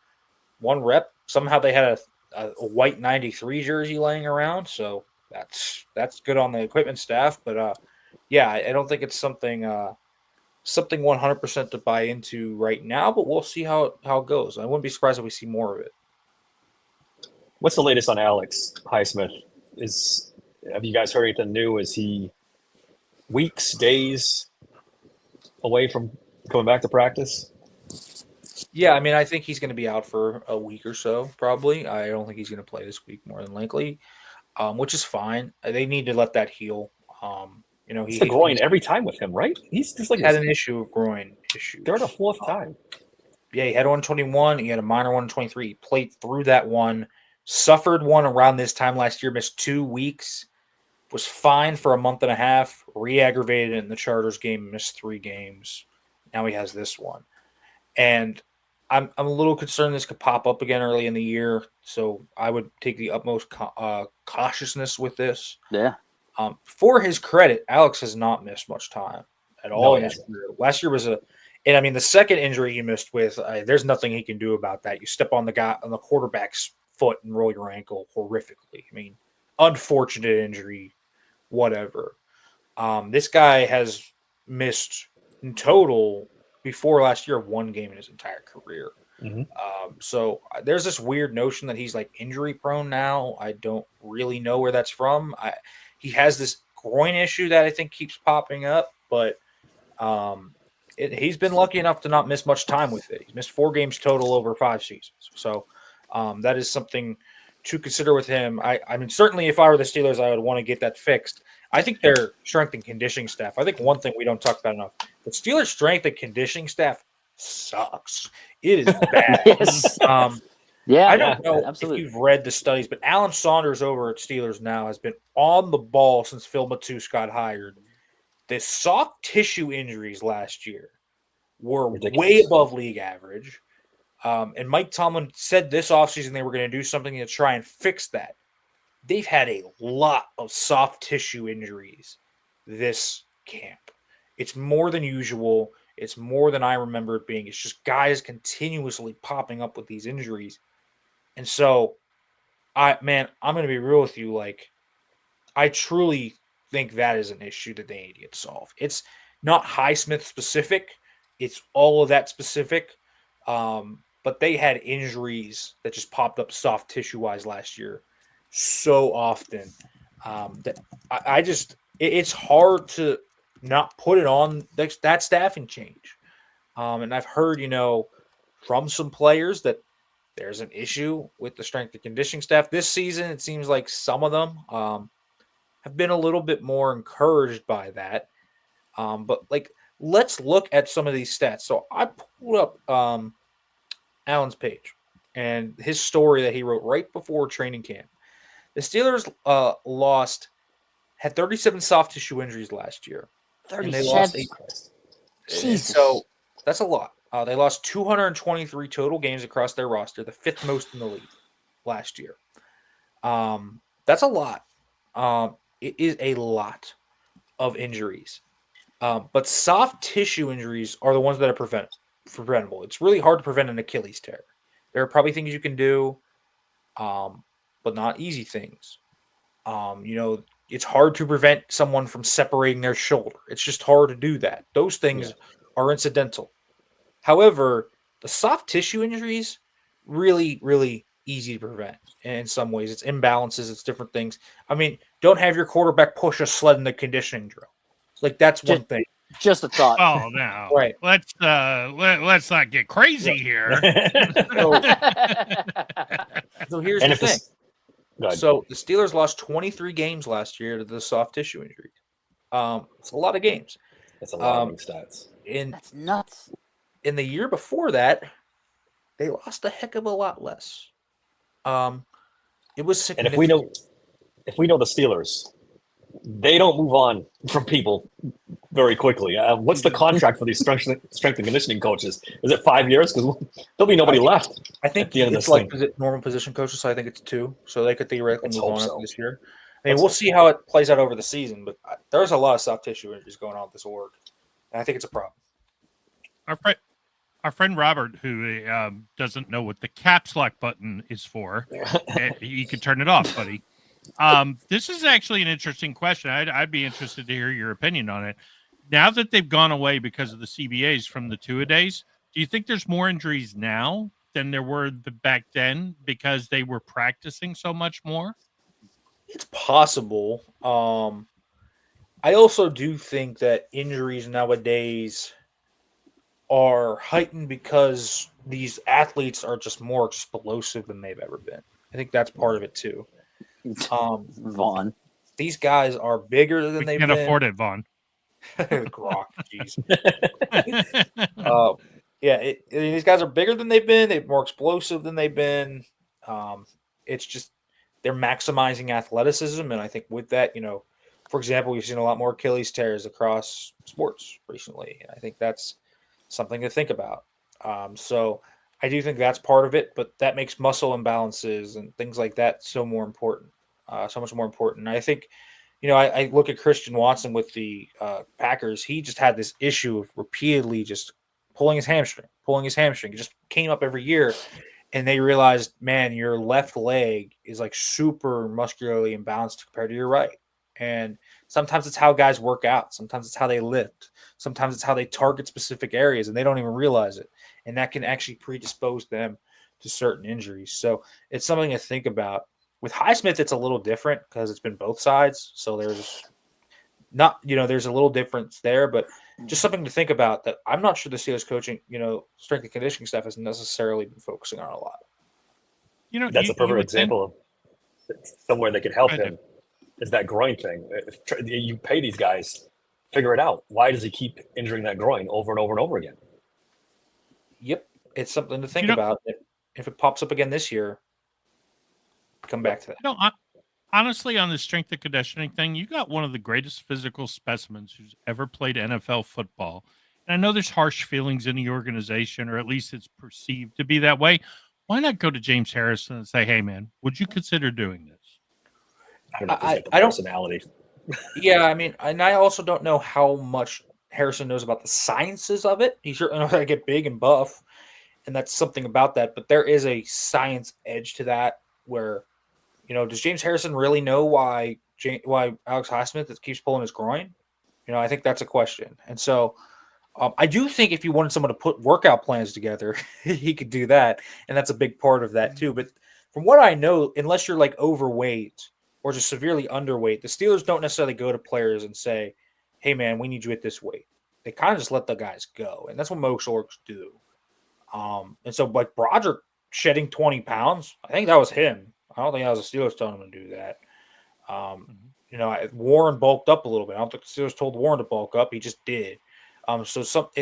rep. Somehow they had a white 93 jersey laying around. So that's good on the equipment staff. But I don't think it's something 100% to buy into right now. But we'll see how it goes. I wouldn't be surprised if we see more of it. What's the latest on Alex Highsmith? Have you guys heard anything new? Is he weeks, days away from coming back to practice? Yeah, I mean, I think he's going to be out for a week or so, probably. I don't think he's going to play this week, more than likely, which is fine. They need to let that heal. He's the groin every time with him, right? He's just like had an issue of groin issue. Third or fourth time. Yeah, he had one in 21. He had a minor one in 23. He played through that one. Suffered one around this time last year, missed 2 weeks, was fine for a month and a half, re-aggravated in the Chargers game, missed 3 games. Now he has this one. And I'm a little concerned this could pop up again early in the year, so I would take the utmost cautiousness with this. Yeah. For his credit, Alex has not missed much time at all in his career. Last year was the second injury he missed with, there's nothing he can do about that. You step on the quarterback's foot and roll your ankle horrifically. I mean, unfortunate injury, whatever. This guy has missed in total before last year 1 game in his entire career. Mm-hmm. So there's this weird notion that he's like injury prone now. I don't really know where that's from. He has this groin issue that I think keeps popping up, but He's been lucky enough to not miss much time with it. He's missed 4 games total over 5 seasons. So that is something to consider with him. I mean, certainly if I were the Steelers, I would want to get that fixed. I think their strength and conditioning staff, I think one thing we don't talk about enough, the Steelers' strength and conditioning staff sucks. It is bad. Yes. Yeah, I don't know absolutely. if you've read the studies, but Alan Saunders over at Steelers now has been on the ball since Phil Matus got hired. The soft tissue injuries last year were way above league average. And Mike Tomlin said this offseason they were going to do something to try and fix that. They've had a lot of soft tissue injuries this camp. It's more than usual. It's more than I remember it being. It's just guys continuously popping up with these injuries. And so, I'm going to be real with you. Like, I truly think that is an issue that they need to get solved. It's not Highsmith specific. It's all of that specific. But they had injuries that just popped up soft tissue wise last year so often that it's hard to not put it on that staffing change. And I've heard, from some players that there's an issue with the strength and conditioning staff this season. It seems like some of them have been a little bit more encouraged by that. But let's look at some of these stats. So I pulled up Allen's page and his story that he wrote right before training camp. The Steelers had 37 soft tissue injuries last year. 37. They lost 8. Jesus. So that's a lot. They lost 223 total games across their roster, the 5th most in the league last year. That's a lot. It is a lot of injuries. But soft tissue injuries are the ones that are preventable. It's really hard to prevent an Achilles tear. There are probably things you can do, but not easy things. It's hard to prevent someone from separating their shoulder. It's just hard to do that. Those things are incidental. However, the soft tissue injuries, really, really easy to prevent. And in some ways, it's imbalances, it's different things. I mean, don't have your quarterback push a sled in the conditioning drill. That's one thing. Just a thought. Oh no! Right. Let's not get crazy here. So here's the thing. So the Steelers lost 23 games last year to the soft tissue injury. It's a lot of games. That's a lot of stats. That's nuts. In the year before that, they lost a heck of a lot less. It was significant. And if we know the Steelers, they don't move on from people very quickly. What's the contract for these strength and conditioning coaches? Is it 5 years? Because there'll be nobody left. I think at the end it's of this thing. normal position coaches, so I think it's 2. So they could theoretically move on after this year. I mean, Let's we'll hope see how it plays out over the season, but there's a lot of soft tissue injuries going on with this org. And I think it's a problem. Our friend Robert, who doesn't know what the caps lock button is for, you can turn it off, buddy. This is actually an interesting question. I'd be interested to hear your opinion on it. Now that they've gone away because of the CBAs from the two-a-days, do you think there's more injuries now than there were back then because they were practicing so much more? It's possible. I also do think that injuries nowadays are heightened because these athletes are just more explosive than they've ever been. I think that's part of it too. Vaughn. These guys are bigger than they've been. Can't afford it, Vaughn. Grok, jeez. These guys are bigger than they've been. They're more explosive than they've been. It's just they're maximizing athleticism, and I think with that, for example, we've seen a lot more Achilles tears across sports recently. I think that's something to think about. So I do think that's part of it, but that makes muscle imbalances and things like that so much more important. And I think, I look at Christian Watson with the Packers. He just had this issue of repeatedly just pulling his hamstring. It just came up every year. And they realized, man, your left leg is super muscularly imbalanced compared to your right. And sometimes it's how guys work out. Sometimes it's how they lift. Sometimes it's how they target specific areas, and they don't even realize it. And that can actually predispose them to certain injuries. So it's something to think about. With Highsmith, it's a little different because it's been both sides. So there's a little difference there. But just something to think about that I'm not sure the Steelers coaching, strength and conditioning staff has necessarily been focusing on a lot. That's a perfect example of somewhere they could help Right. him is that groin thing. You pay these guys, figure it out. Why does he keep injuring that groin over and over and over again? Yep. It's something to think about. If it pops up again this year, come back to that. Honestly, on the strength and conditioning thing, you got one of the greatest physical specimens who's ever played NFL football. And I know there's harsh feelings in the organization, or at least it's perceived to be that way. Why not go to James Harrison and say, hey, man, would you consider doing this? I don't know if he's got the personality. Yeah, I mean, and I also don't know how much Harrison knows about the sciences of it. He certainly knows how to get big and buff, and that's something about that. But there is a science edge to that where, does James Harrison really know why Alex Highsmith keeps pulling his groin? I think that's a question. And so I do think if you wanted someone to put workout plans together, he could do that. And that's a big part of that too. But from what I know, unless you're like overweight or just severely underweight, the Steelers don't necessarily go to players and say, hey, man, we need you at this weight. They kind of just let the guys go. And that's what most orgs do. And so like Broderick shedding 20 pounds, I think that was him. I don't think that was the Steelers telling him to do that. Warren bulked up a little bit. I don't think the Steelers told Warren to bulk up. He just did.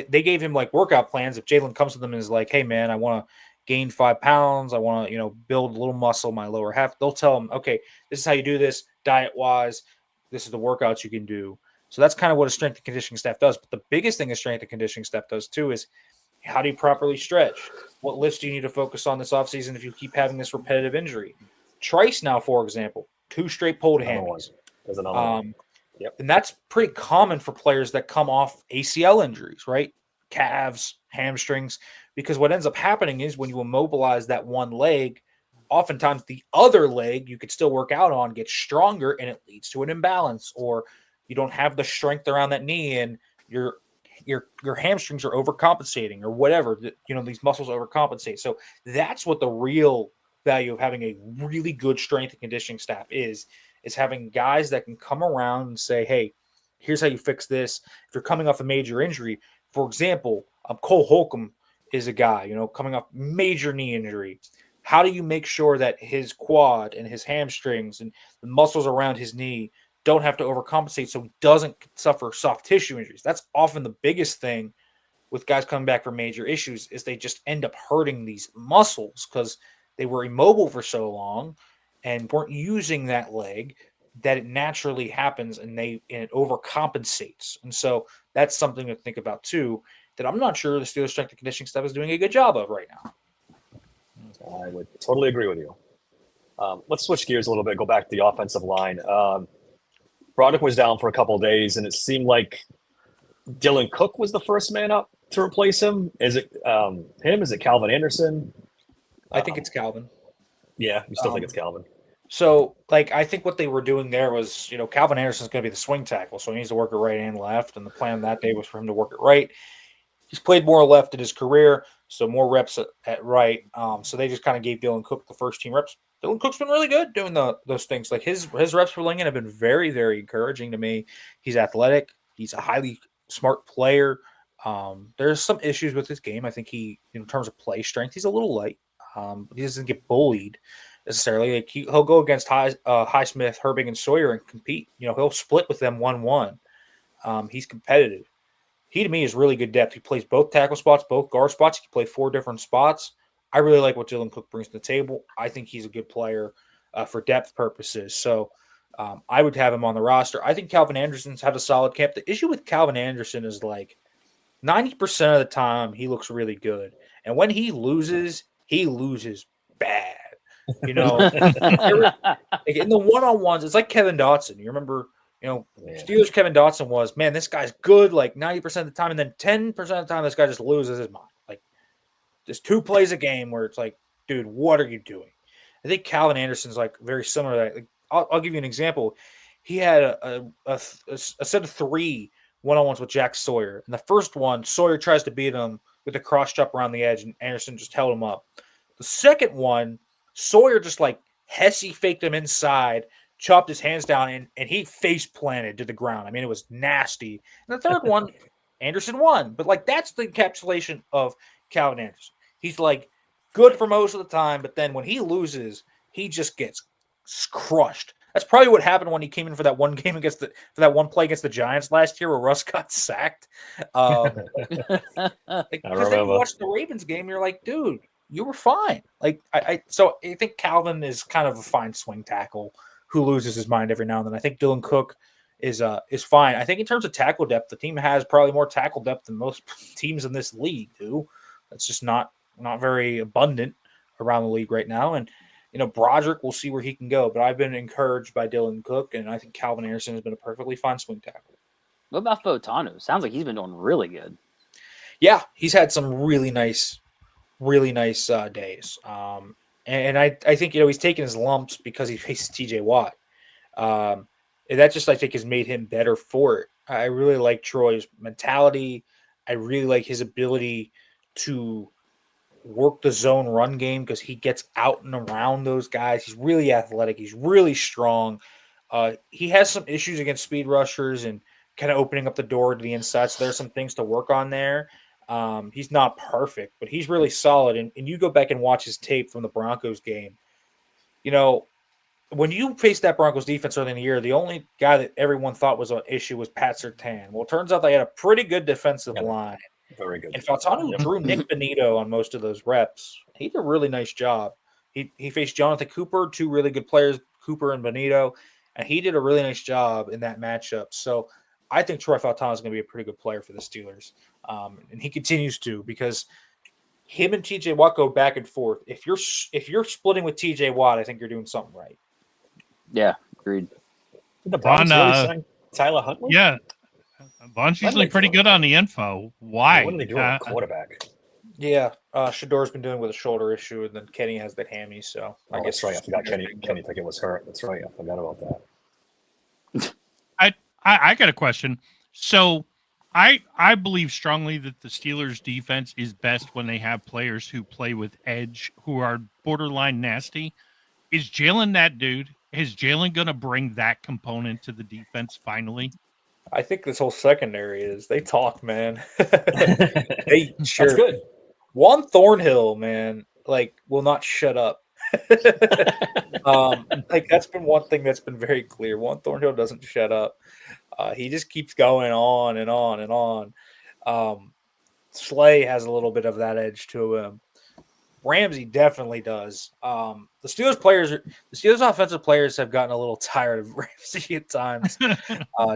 They gave him like workout plans. If Jalen comes to them and is like, hey, man, I want to gain 5 pounds. I want to, build a little muscle in my lower half. They'll tell him, okay, this is how you do this diet-wise. This is the workouts you can do. So that's kind of what a strength and conditioning staff does. But the biggest thing a strength and conditioning staff does too is how do you properly stretch? What lifts do you need to focus on this offseason if you keep having this repetitive injury? Trice now, for example, 2 straight pulled hammies. There's another one. Yep. And that's pretty common for players that come off ACL injuries, right? Calves, hamstrings, because what ends up happening is when you immobilize that one leg, oftentimes the other leg you could still work out on gets stronger and it leads to an imbalance, or you don't have the strength around that knee and your hamstrings are overcompensating or whatever, these muscles overcompensate. So that's what the real value of having a really good strength and conditioning staff is having guys that can come around and say, hey, here's how you fix this. If you're coming off a major injury, for example, Cole Holcomb is a guy, coming off major knee injury. How do you make sure that his quad and his hamstrings and the muscles around his knee don't have to overcompensate so he doesn't suffer soft tissue injuries? That's often the biggest thing with guys coming back from major issues is they just end up hurting these muscles because they were immobile for so long and weren't using that leg that it naturally happens and it overcompensates. And so that's something to think about too, that I'm not sure the Steelers strength and conditioning stuff is doing a good job of right now. I would totally agree with you. Let's switch gears a little bit, go back to the offensive line. Broderick was down for a couple of days, and it seemed like Dylan Cook was the first man up to replace him. Is it him? Is it Calvin Anderson? I think it's Calvin. Yeah, you still think it's Calvin? So, I think what they were doing there was, Calvin Anderson's going to be the swing tackle, so he needs to work it right and left, and the plan that day was for him to work it right. He's played more left in his career, so more reps at right. So they just kind of gave Dylan Cook the first team reps. Dylan Cook's been really good doing those things. Like his reps for Lincoln have been very, very encouraging to me. He's athletic. He's a highly smart player. There's some issues with his game. I think in terms of play strength, he's a little light. He doesn't get bullied necessarily. Like he'll go against Highsmith, Herbig, and Sawyer and compete. He'll split with them 1-1. He's competitive. He, to me, is really good depth. He plays both tackle spots, both guard spots. He can play 4 different spots. I really like what Dylan Cook brings to the table. I think he's a good player for depth purposes. So I would have him on the roster. I think Calvin Anderson's had a solid camp. The issue with Calvin Anderson is 90% of the time he looks really good. And when he loses bad. In the one-on-ones, it's like Kevin Dotson. You remember, Steelers Kevin Dotson was, man, this guy's good 90% of the time, and then 10% of the time this guy just loses his mind. There's 2 plays a game where it's dude, what are you doing? I think Calvin Anderson's very similar to that. I'll give you an example. He had a set of 3 one-on-ones with Jack Sawyer. And the first one, Sawyer tries to beat him with a cross chop around the edge, and Anderson just held him up. The second one, Sawyer just Hesse faked him inside, chopped his hands down, and he face planted to the ground. I mean, it was nasty. And the third one, Anderson won, but like that's the encapsulation of Calvin Anderson. He's like good for most of the time, but then when he loses, he just gets crushed. That's probably what happened when he came in for that one game for that one play against the Giants last year where Russ got sacked. Because then you watch the Ravens game, you're like, dude, you were fine. Like so I think Calvin is kind of a fine swing tackle who loses his mind every now and then. I think Dylan Cook is fine. I think in terms of tackle depth, the team has probably more tackle depth than most teams in this league do. That's just not very abundant around the league right now. And Broderick, we'll see where he can go. But I've been encouraged by Dylan Cook, and I think Calvin Anderson has been a perfectly fine swing tackle. What about Fotano? Sounds like he's been doing really good. Yeah, he's had some really nice days. And I think he's taken his lumps because he faces TJ Watt. And that just, I think, has made him better for it. I really like Troy's mentality. I really like his ability to work the zone run game because he gets out and around those guys. He's really athletic. He's really strong. He has some issues against speed rushers and kind of opening up the door to the inside. So there's some things to work on there. He's not perfect, but he's really solid. And you go back and watch his tape from the Broncos game. When you face that Broncos defense early in the year, the only guy that everyone thought was an issue was Pat Surtain. Well, it turns out they had a pretty good defensive line. Very good. And Faltano drew Nick Benito on most of those reps. He did a really nice job. He faced Jonathan Cooper, two really good players, Cooper and Benito, and he did a really nice job in that matchup. So I think Troy Faltano is going to be a pretty good player for the Steelers. And he continues to, because him and TJ Watt go back and forth. If you're splitting with TJ Watt, I think you're doing something right. Yeah, agreed. Did the Browns really sign Tyler Huntley? Yeah. Vaughn's usually pretty good on the info. Why? What are they doing with quarterback? Yeah, Shador's been dealing with a shoulder issue, and then Kenny has that hammy. So I guess that's right. I forgot Kenny Pickett was hurt. That's right. I forgot about that. I got a question. So I believe strongly that the Steelers' defense is best when they have players who play with edge, who are borderline nasty. Is Jalen that dude? Is Jalen going to bring that component to the defense finally? I think this whole secondary is they talk, man. They sure. That's good. Juan Thornhill, man, will not shut up. That's been one thing that's been very clear. Juan Thornhill doesn't shut up. He just keeps going on and on and on. Slay has a little bit of that edge to him. Ramsey definitely does. The Steelers offensive players have gotten a little tired of Ramsey at times,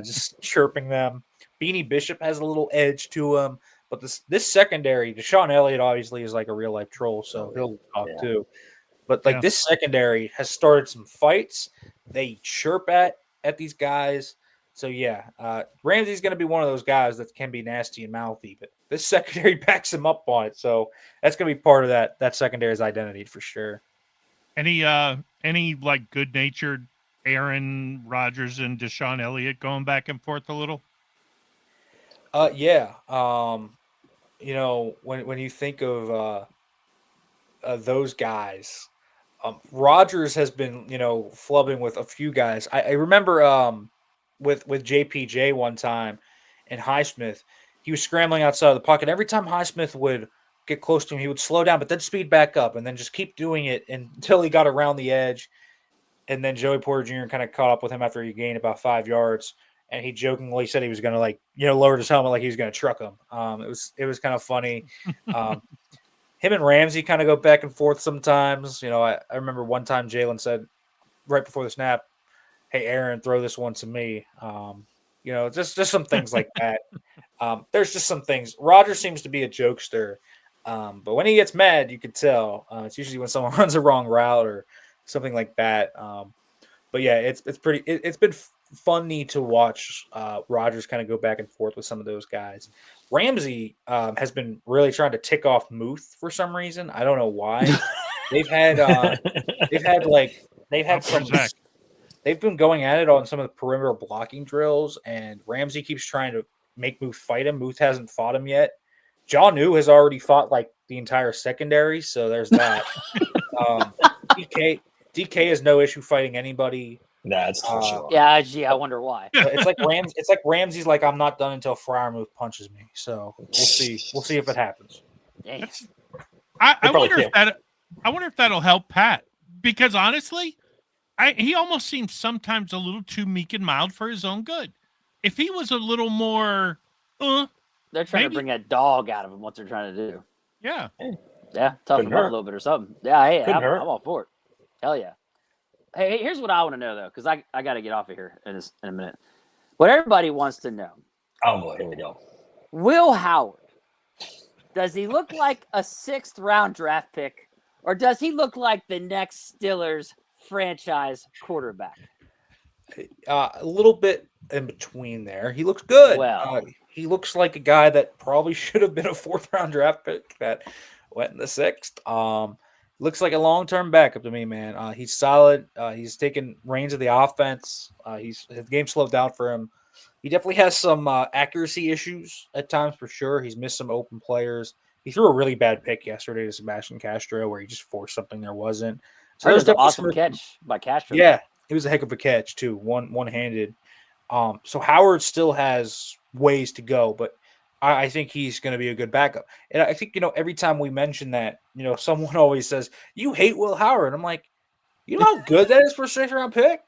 just chirping them. Beanie Bishop has a little edge to him, but this secondary, Deshaun Elliott obviously is like a real life troll, so he'll talk too. But this secondary has started some fights. They chirp at these guys. So Ramsey's going to be one of those guys that can be nasty and mouthy, but this secondary backs him up on it. So that's going to be part of that secondary's identity for sure. Any good-natured Aaron Rodgers and Deshaun Elliott going back and forth a little? Yeah. When you think of those guys, Rodgers has been, flubbing with a few guys. I remember with JPJ one time and Highsmith, he was scrambling outside of the pocket. Every time Highsmith would get close to him, he would slow down, but then speed back up and then just keep doing it until he got around the edge. And then Joey Porter Jr. kind of caught up with him after he gained about 5 yards. And he jokingly said he was going to, lower his helmet like he was going to truck him. It was kind of funny. Him and Ramsey kind of go back and forth sometimes. I remember one time Jalen said right before the snap, "Hey, Aaron, throw this one to me." Just some things like that. There's just some things. Rodgers seems to be a jokester, but when he gets mad, you can tell. It's usually when someone runs a wrong route or something like that. But yeah, it's pretty. It's been funny to watch Rodgers kind of go back and forth with some of those guys. Ramsey has been really trying to tick off Muth for some reason. I don't know why. They've been going at it on some of the perimeter blocking drills, and Ramsey keeps trying to make Muth fight him. Muth hasn't fought him yet. John New has already fought the entire secondary, so there's that. DK has no issue fighting anybody. That's for sure. Yeah, gee, I wonder why. It's like Rams. It's like Ramsey's like, I'm not done until Fryermuth punches me. So we'll see. We'll see if it happens. Damn. I probably wonder if that. I wonder if that'll help Pat, because honestly, he almost seems sometimes a little too meek and mild for his own good. If he was a little more, They're trying maybe. to bring that dog out of him. What they're trying to do. Yeah. Yeah, tough Couldn't him up hurt. a little bit or something. Yeah, hey, Couldn't I'm hurt. all for it. Hell yeah. Hey, here's what I want to know though, because I got to get off of here in a minute. What everybody wants to know: Oh boy, here we go. Will Howard, does he look like a 6th round draft pick, or does he look like the next Steelers franchise quarterback? A little bit in between there. He looks good. Well. He looks like a guy that probably should have been a 4th round draft pick that went in the 6th. Looks like a long-term backup to me, man. He's solid. He's taking reins of the offense. His game slowed down for him. He definitely has some accuracy issues at times for sure. He's missed some open players. He threw a really bad pick yesterday to Sebastian Castro where he just forced something there wasn't. So That was an definitely awesome some- catch by Castro. Yeah, it was a heck of a catch too, one-handed. So Howard still has ways to go, but I think he's going to be a good backup. And I think, every time we mention that, someone always says, you hate Will Howard. I'm like, you know how good that is for a 6th round pick?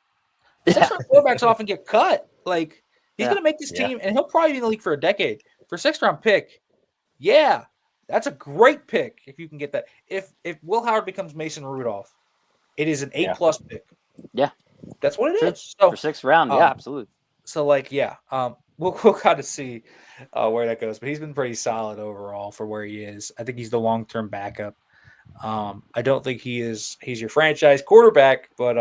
6th round quarterbacks often get cut. Like, he's going to make this team, and he'll probably be in the league for a decade. For a 6th round pick, yeah, that's a great pick if you can get that. If Will Howard becomes Mason Rudolph, it is an A+ pick. Yeah. That's what it For- is. So, For 6th round, yeah, absolutely. So, we'll kind of see where that goes. But he's been pretty solid overall for where he is. I think he's the long-term backup. I don't think he's your franchise quarterback, but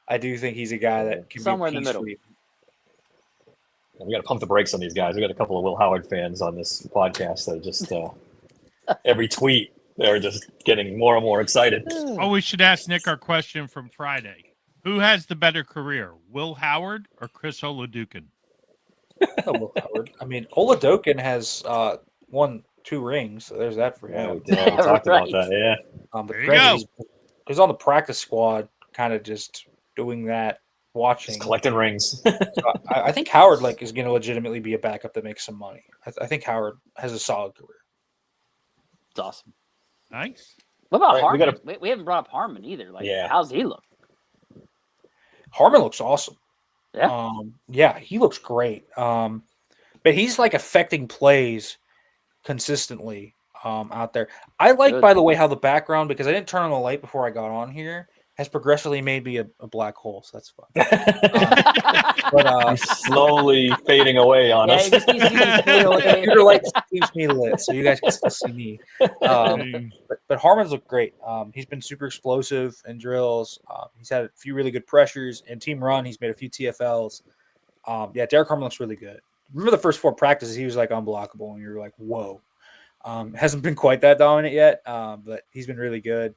I do think he's a guy that can Somewhere be in the middle. peace-free. We got to pump the brakes on these guys. We got a couple of Will Howard fans on this podcast that just every tweet they're just getting more and more excited. Oh, we should ask Nick our question from Friday. Who has the better career, Will Howard or Chris Oladukin? Will Howard. I mean, Oladokin has won 2 rings, so there's that for Yeah, him. we did. We talked about that. Yeah. But There you granted, he's on the practice squad, kind of just doing that, watching. Just collecting rings. So I think Howard is going to legitimately be a backup that makes some money. I think Howard has a solid career. It's awesome. Nice. What about All right, we Harmon? We haven't brought up Harmon either. Yeah. How's he look? Harmon looks awesome. Yeah. He looks great. But he's affecting plays consistently out there. I like, Good. by the way, how the background, because I didn't turn on the light before I got on here, has progressively made me a black hole. So that's fun. But Slowly fading away on Yeah, us. you just keep seeing these little- computer light keeps me lit, so you guys can still see me. But Harmon's looked great. He's been super explosive in drills. He's had a few really good pressures. In team run, he's made a few TFLs. Derek Harmon looks really good. Remember the first 4 practices, he was unblockable, and you're like, whoa. Hasn't been quite that dominant yet, but he's been really good.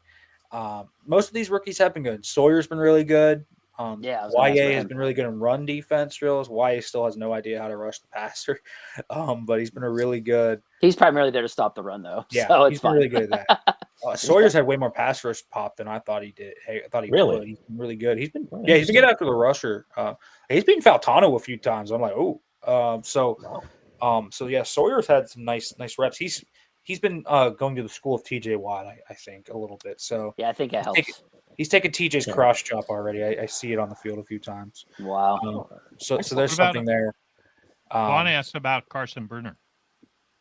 Most of these rookies have been good. Sawyer's been really good. I was gonna ask YA about has him. been really good in run defense drills. YA still has no idea how to rush the passer, but he's been a really good. He's primarily there to stop the run, though. Yeah, so it's he's been fine. really good at that. Sawyer's had way more pass rush pop than I thought he did. Hey, I thought he Really? would. He's been really good. He's been Oh, he's been getting after the rusher. He's beaten Faltano a few times. I'm like, so yeah, Sawyer's had some nice reps. He's been going to the school of TJ Watt, I think, a little bit. So Yeah, I think that helps. he's taken TJ's cross chop already. I see it on the field a few times. Wow. So there's What about something there. Vaughn asked about Carson Bruner.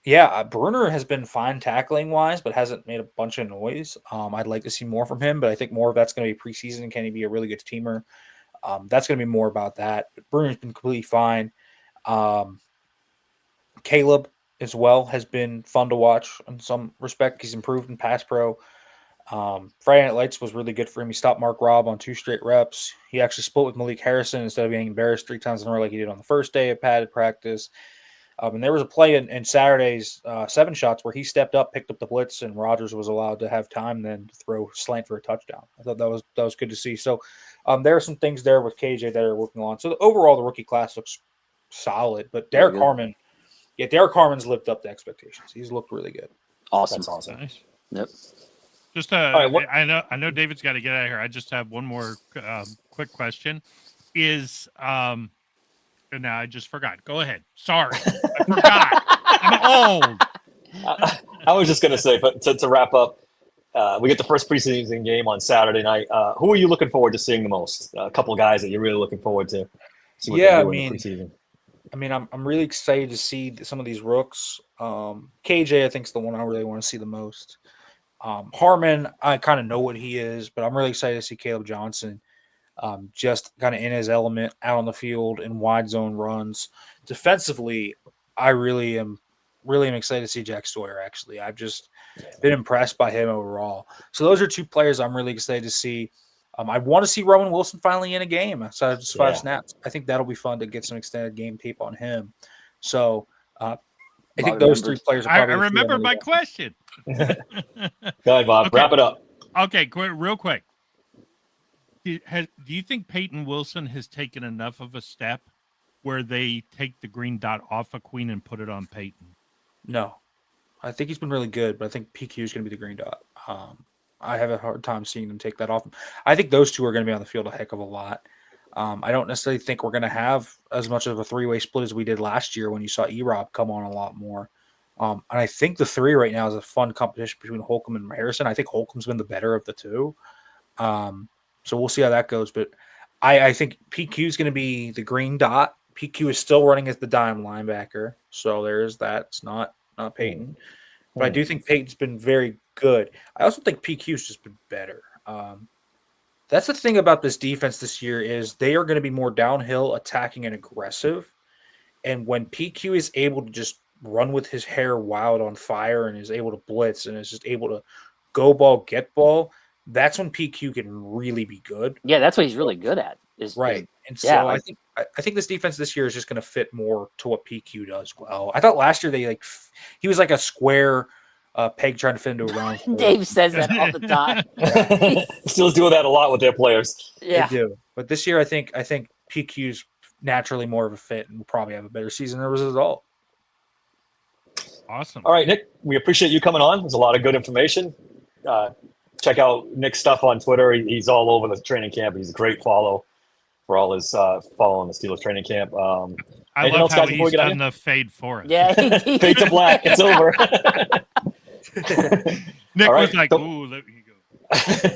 Yeah, Bruner has been fine tackling wise, but hasn't made a bunch of noise. I'd like to see more from him, but I think more of that's going to be preseason. Can he be a really good teamer? That's going to be more about that. But Bruner's been completely fine. Caleb as well has been fun to watch in some respect. He's improved in pass pro. Friday Night Lights was really good for him. He stopped Mark Robb on 2 straight reps. He actually split with Malik Harrison instead of getting embarrassed 3 times in a row like he did on the first day of padded practice. And there was a play in Saturday's 7 shots where he stepped up, picked up the blitz, and Rodgers was allowed to have time then to throw slant for a touchdown. I thought that was good to see. So there are some things there with KJ that are working on. So overall, the rookie class looks solid. But Derek Harmon's lived up to expectations. He's looked really good. Awesome. That's awesome. Nice. Yep. Just right, I know David's got to get out of here. I just have one more quick question. is and now I just forgot. Go ahead. Sorry, I forgot. I'm old. I was just going to say, but to wrap up, we get the first preseason game on Saturday night. Who are you looking forward to seeing the most? A couple of guys that you're really looking forward to see what they do in the preseason. I'm really excited to see some of these rooks. KJ, I think, is the one I really want to see the most. Harmon, I kind of know what he is, but I'm really excited to see Caleb Johnson just kind of in his element out on the field in wide zone runs. Defensively, I really am excited to see Jack Sawyer, actually. I've just been impressed by him overall. So those are two players I'm really excited to see. I want to see Roman Wilson finally in a game outside of just 5 snaps. I think that'll be fun to get some extended game tape on him. So I think those three players are probably I remember my question. Go ahead, Bob. Okay. Wrap it up. Okay, real quick. Do you think Peyton Wilson has taken enough of a step where they take the green dot off of Queen and put it on Peyton? No. I think he's been really good, but I think PQ is going to be the green dot. I have a hard time seeing them take that off. I think those two are going to be on the field a heck of a lot. I don't necessarily think we're going to have as much of a three-way split as we did last year when you saw E-Rob come on a lot more. And I think the three right now is a fun competition between Holcomb and Harrison. I think Holcomb's been the better of the two. So we'll see how that goes. But I think PQ is going to be the green dot. PQ is still running as the dime linebacker. So there's that. It's not Peyton. But I do think Peyton's been very good. I also think PQ's just been better. That's the thing about this defense this year is they are going to be more downhill, attacking, and aggressive. And when PQ is able to just run with his hair wild on fire and is able to blitz and is just able to go ball, get ball, that's when PQ can really be good. Yeah, that's what he's really good at. And so I think this defense this year is just going to fit more to what PQ does well. I thought last year he was like a square peg trying to fit into a round hole. Dave says that all the time. Steelers do that a lot with their players. Yeah, they do. But this year, I think PQ's naturally more of a fit and will probably have a better season as a result. Awesome. All right, Nick, we appreciate you coming on. There's a lot of good information. Check out Nick's stuff on Twitter. He's all over the training camp. He's a great follow for all his following the Steelers training camp. I love how he's done the fade for us. Yeah. Fade to black. It's over. Nick was like, ooh, let me go.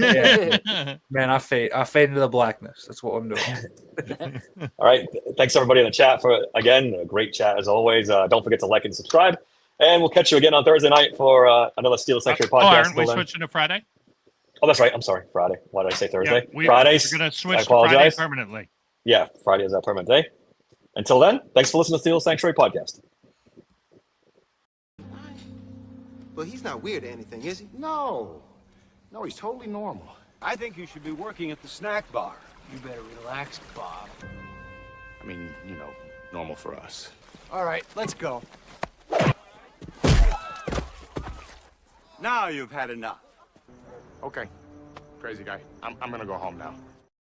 Yeah. Man, I fade into the blackness. That's what I'm doing. All right. Thanks, everybody in the chat for, again, a great chat as always. Don't forget to like and subscribe. And we'll catch you again on Thursday night for another Steelers Sanctuary podcast. Aren't we switching to Friday? Oh, that's right. I'm sorry. Friday. Why did I say Thursday? Yeah, Fridays. We're going to switch to Friday permanently. Yeah, Friday is our permanent day. Until then, thanks for listening to Steelers Sanctuary podcast. But he's not weird or anything, is he? No, he's totally normal. I think you should be working at the snack bar. You better relax, Bob. I mean, normal for us. All right, let's go. Now you've had enough. Okay, crazy guy. I'm gonna go home now.